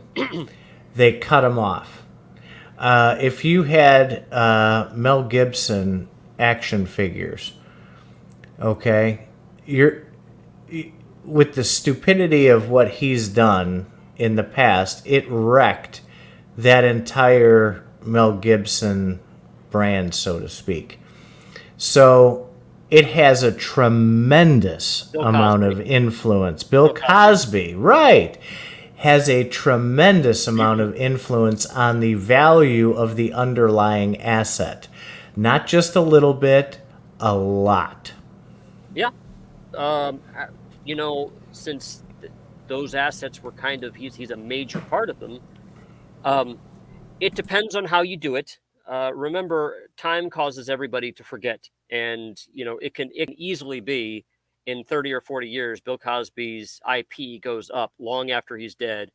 Speaker 2: they cut him off? If you had Mel Gibson action figures, okay, you're with the stupidity of what he's done in the past, it wrecked that entire Mel Gibson brand, so to speak. So it has a tremendous
Speaker 1: Bill
Speaker 2: amount
Speaker 1: Cosby.
Speaker 2: of influence. Bill
Speaker 1: Bill Cosby.
Speaker 2: Cosby, right, has a tremendous amount of influence on the value of the underlying asset. Not just a little bit, a lot.
Speaker 1: Yeah. Since those assets were he's a major part of them. Um, it depends on how you do it. Remember, time causes everybody to forget, and it can easily be in 30 or 40 years, Bill Cosby's IP goes up long after he's dead.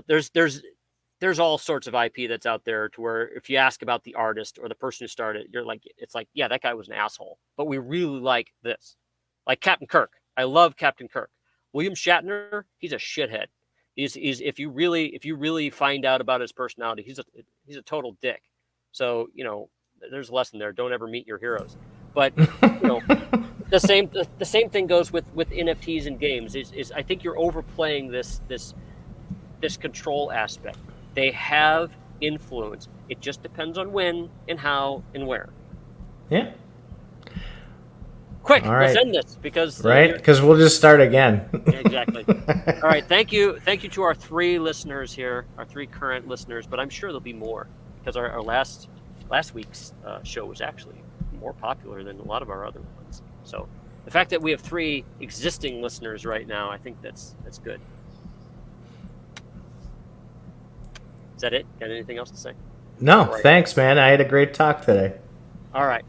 Speaker 1: There's all sorts of IP that's out there, to where if you ask about the artist or the person who started, it's like, yeah, that guy was an asshole, but we really like this. Like Captain Kirk. I love Captain Kirk. William Shatner, he's a shithead. He's if you really find out about his personality, he's a total dick. So there's a lesson there. Don't ever meet your heroes. But you know, the same thing goes with NFTs and games. Is I think you're overplaying this control aspect. They have influence. It just depends on when and how and where.
Speaker 2: Yeah.
Speaker 1: Quick,
Speaker 2: All
Speaker 1: let's
Speaker 2: right.
Speaker 1: end this because
Speaker 2: Right?
Speaker 1: you're
Speaker 2: Because we'll just start again.
Speaker 1: exactly. All right, thank you to our three listeners here, our three current listeners, but I'm sure there'll be more because our last week's show was actually more popular than a lot of our other ones. So the fact that we have three existing listeners right now, I think that's good. Is that it? Got anything else to say?
Speaker 2: No,
Speaker 1: All right.
Speaker 2: thanks, man. I had a great talk today.
Speaker 1: All right.